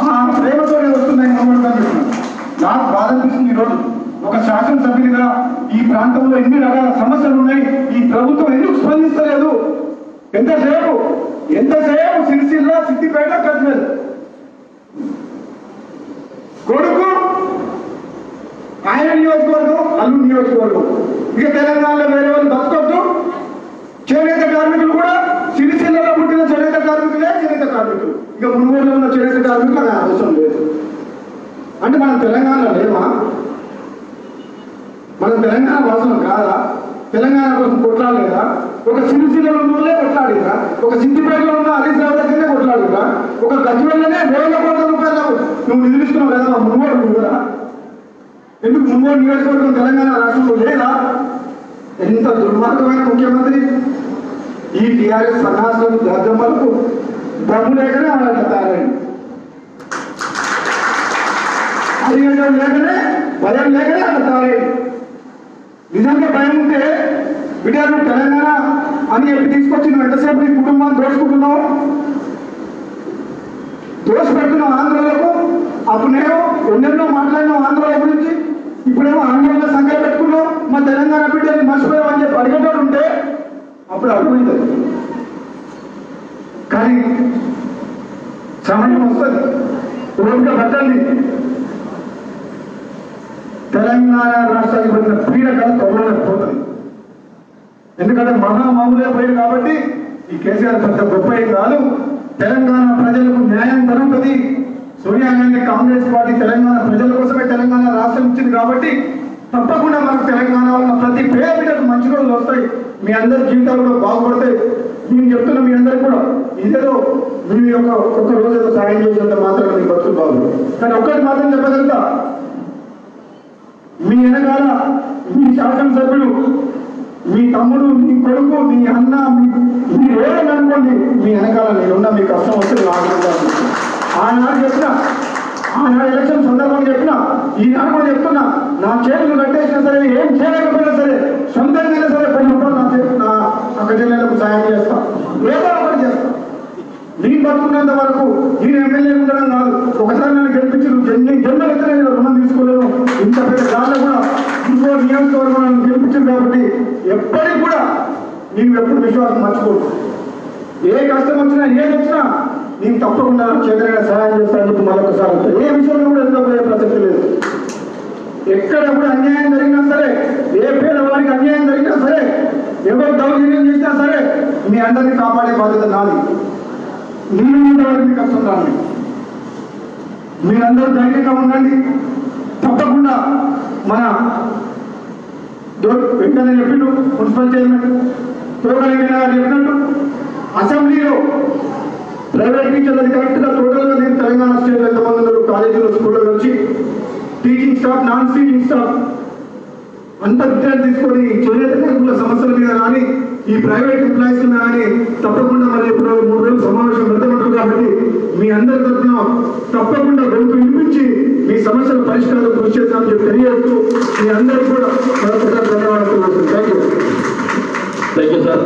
ఆ ప్రేమతోనే వస్తున్నాయి మున్గోడు అని చెప్పిన. నాకు బాధ అనిపిస్తుంది. ఈరోజు ఒక శాసనసభ్యునిగా ఈ ప్రాంతంలో ఎన్ని రకాల సమస్యలు ఉన్నాయి, ఈ ప్రభుత్వం ఎందుకు స్పందిస్తలేదు? ఎంతసేపు సిరిసిల్ల, సిద్దిపేట, కర్నూలు కొడుకు ఆయన నియోజకవర్గం, అల్లు నియోజకవర్గం. ఇక తెలంగాణలో వేరే వాళ్ళు బతకొద్దు. చేనేత కార్మికులు కూడా సిరిసిల్లలో పుట్టిన చేనేత కార్మికులే చేనేత కార్మికులు. ఇక మున్గోడులో ఉన్న చేనేత కార్మికులు నాకు అవసరం లేదు. అంటే మనం తెలంగాణలో లేమా? మనం తెలంగాణ వాసన కాదా? తెలంగాణ కోసం కొట్లాడలేదా? ఒక సిరిసిల్లలో ఉన్నోళ్ళే కొట్లాడిరా, ఒక సిద్దిపేటలో ఉన్న హరీష్ రావు దగ్గరనే కొట్లాడిరా, ఒక గజ్వేల్లోనే వేల కోట్ల రూపాయలు నువ్వు నిధులిస్తున్నావు కదా మున్గోడు కూడా. ఎందుకు మున్గోడు నియోజకవర్గం తెలంగాణ రాష్ట్రంలో లేదా? ఎంత దుర్మార్గమైన ముఖ్యమంత్రి! ఈ టీఆర్ఎస్ సన్నాసులకు దద్దమ్మలకు దమ్ము లేకనే వాళ్ళకి తయారైంది. అధికారం లేకనే, భయం లేకనే అలా తయారైంది. నిజంగా భయం ఉంటే బిడ్డలు తెలంగాణ అని చెప్పి తీసుకొచ్చి నువ్వు ఎంతసేపు నీ కుటుంబాన్ని దోచుకుంటున్నావు, దోషపెడుతున్నావు ఆంధ్రలకు. అప్పుడేమో ఎన్నెన్నో మాట్లాడినావు ఆంధ్రాల గురించి, ఇప్పుడేమో ఆంధ్రలో సంఖ్యలు పెట్టుకున్నావు, మా తెలంగాణ బిడ్డని మర్చిపోయావు అని చెప్పి అడిగేటోడు ఉంటే అప్పుడు అర్థమవుతుంది. కానీ సమయం వస్తుంది, ఓపిక పట్టండి. తెలంగాణ రాష్ట్రానికి పడిన పీడక త్వరలో పోతుంది. ఎందుకంటే మహామాములే పోయింది కాబట్టి ఈ కేసీఆర్ పెద్ద గొప్ప ఏం కాదు. తెలంగాణ ప్రజలకు న్యాయం జరుగుతుంది. సోనియా గాంధీ కాంగ్రెస్ పార్టీ తెలంగాణ ప్రజల కోసమే తెలంగాణ రాష్ట్రం ఇచ్చింది కాబట్టి తప్పకుండా మనకు తెలంగాణలో ఉన్న ప్రతి పేదకు మంచి రోజులు వస్తాయి. మీ అందరి జీవితాలు కూడా బాగుపడతాయి. నేను చెప్తున్నా మీ అందరికి కూడా, ఇదేదో మీ యొక్క ఒక్క రోజు ఏదో సాయం చేసినంత మాత్రం మీ బతుకు బాగుంది. కానీ ఒక్కటి మాత్రం చెప్పగలుగుతా, మీ వెనకాల మీ శాసనసభ్యులు, మీ తమ్ముడు, మీ కొడుకు, మీ అన్న, మీ ఏదైనా అనుకోండి, మీ వెనకాల నేనున్నా, మీ కష్టం వస్తే ఆనందంగా. ఆనాడు చెప్పిన, ఆనాడు ఎలక్షన్ సందర్భంగా చెప్పిన, ఈనాడు కూడా చెప్తున్నా, నా చేతులు కట్టేసినా సరే, ఏం చేయలేకపోయినా సరే, సొంతంగా సరే 10 రూపాయలు నా అక్క చెల్లెలకు సాయం చేస్తా, ఏదో ఒకటి చేస్తా. నేను బతుకున్నంత వరకు నేను ఎమ్మెల్యే ఉండడం కాదు, ఒకసారి నన్ను గెలిపించి జన్మలు ఎక్కడ రుణం తీసుకోలేను. ఇంత పెద్ద దాంట్లో కూడా ఇంకో నియోజకవర్గం నన్ను గెలిపించింది కాబట్టి ఎప్పటికి కూడా నేను ఎప్పుడు విశ్వాసం మర్చిపోను. ఏ కష్టం వచ్చినా ఏది వచ్చినా నేను తప్పకుండా చేతనైన సహాయం చేస్తానని చెప్పి మరొకసారి ఏ విషయంలో కూడా ఎందుకు పోయే ప్రసక్తి లేదు. ఎక్కడ కూడా అన్యాయం జరిగినా సరే, ఏ పేదవాడికి అన్యాయం జరిగినా సరే, ఎవరు దౌర్జన్యం చేసినా సరే, మీ అందరినీ కాపాడే బాధ్యత నాది. నేను వరకు కష్టం రాండి. మీరందరూ ధైర్యంగా ఉండండి. తప్పకుండా మన వెంకయ్య చెప్పిండు, మున్సిపల్ చైర్మన్ తోగలిగిన చెప్పినట్టు అసెంబ్లీలో ప్రైవేట్ టీచర్లు కరెక్ట్గా టోటల్గా నేను తెలంగాణ స్టేట్లో ఎంతమంది ఉన్నారు, కాలేజీలో స్కూల్లో వచ్చి teaching staff, non teaching staff అంత విద్యార్థి తీసుకొని చేనేత కార్మికుల సమస్యల మీద కానీ, ఈ ప్రైవేట్ ఎంప్లాయీస్ మీద కానీ తప్పకుండా మరి ఇప్పుడు 3 రోజులు సమావేశం పెడతామంటారు కాబట్టి మీ అందరి తరఫున తప్పకుండా గొంతు వినిపించి మీ సమస్యల పరిష్కారం కృషి చేస్తామని చెప్పి తెలియజేస్తూ మీ అందరికీ కూడా ధన్యవాదాలు. Thank you sir.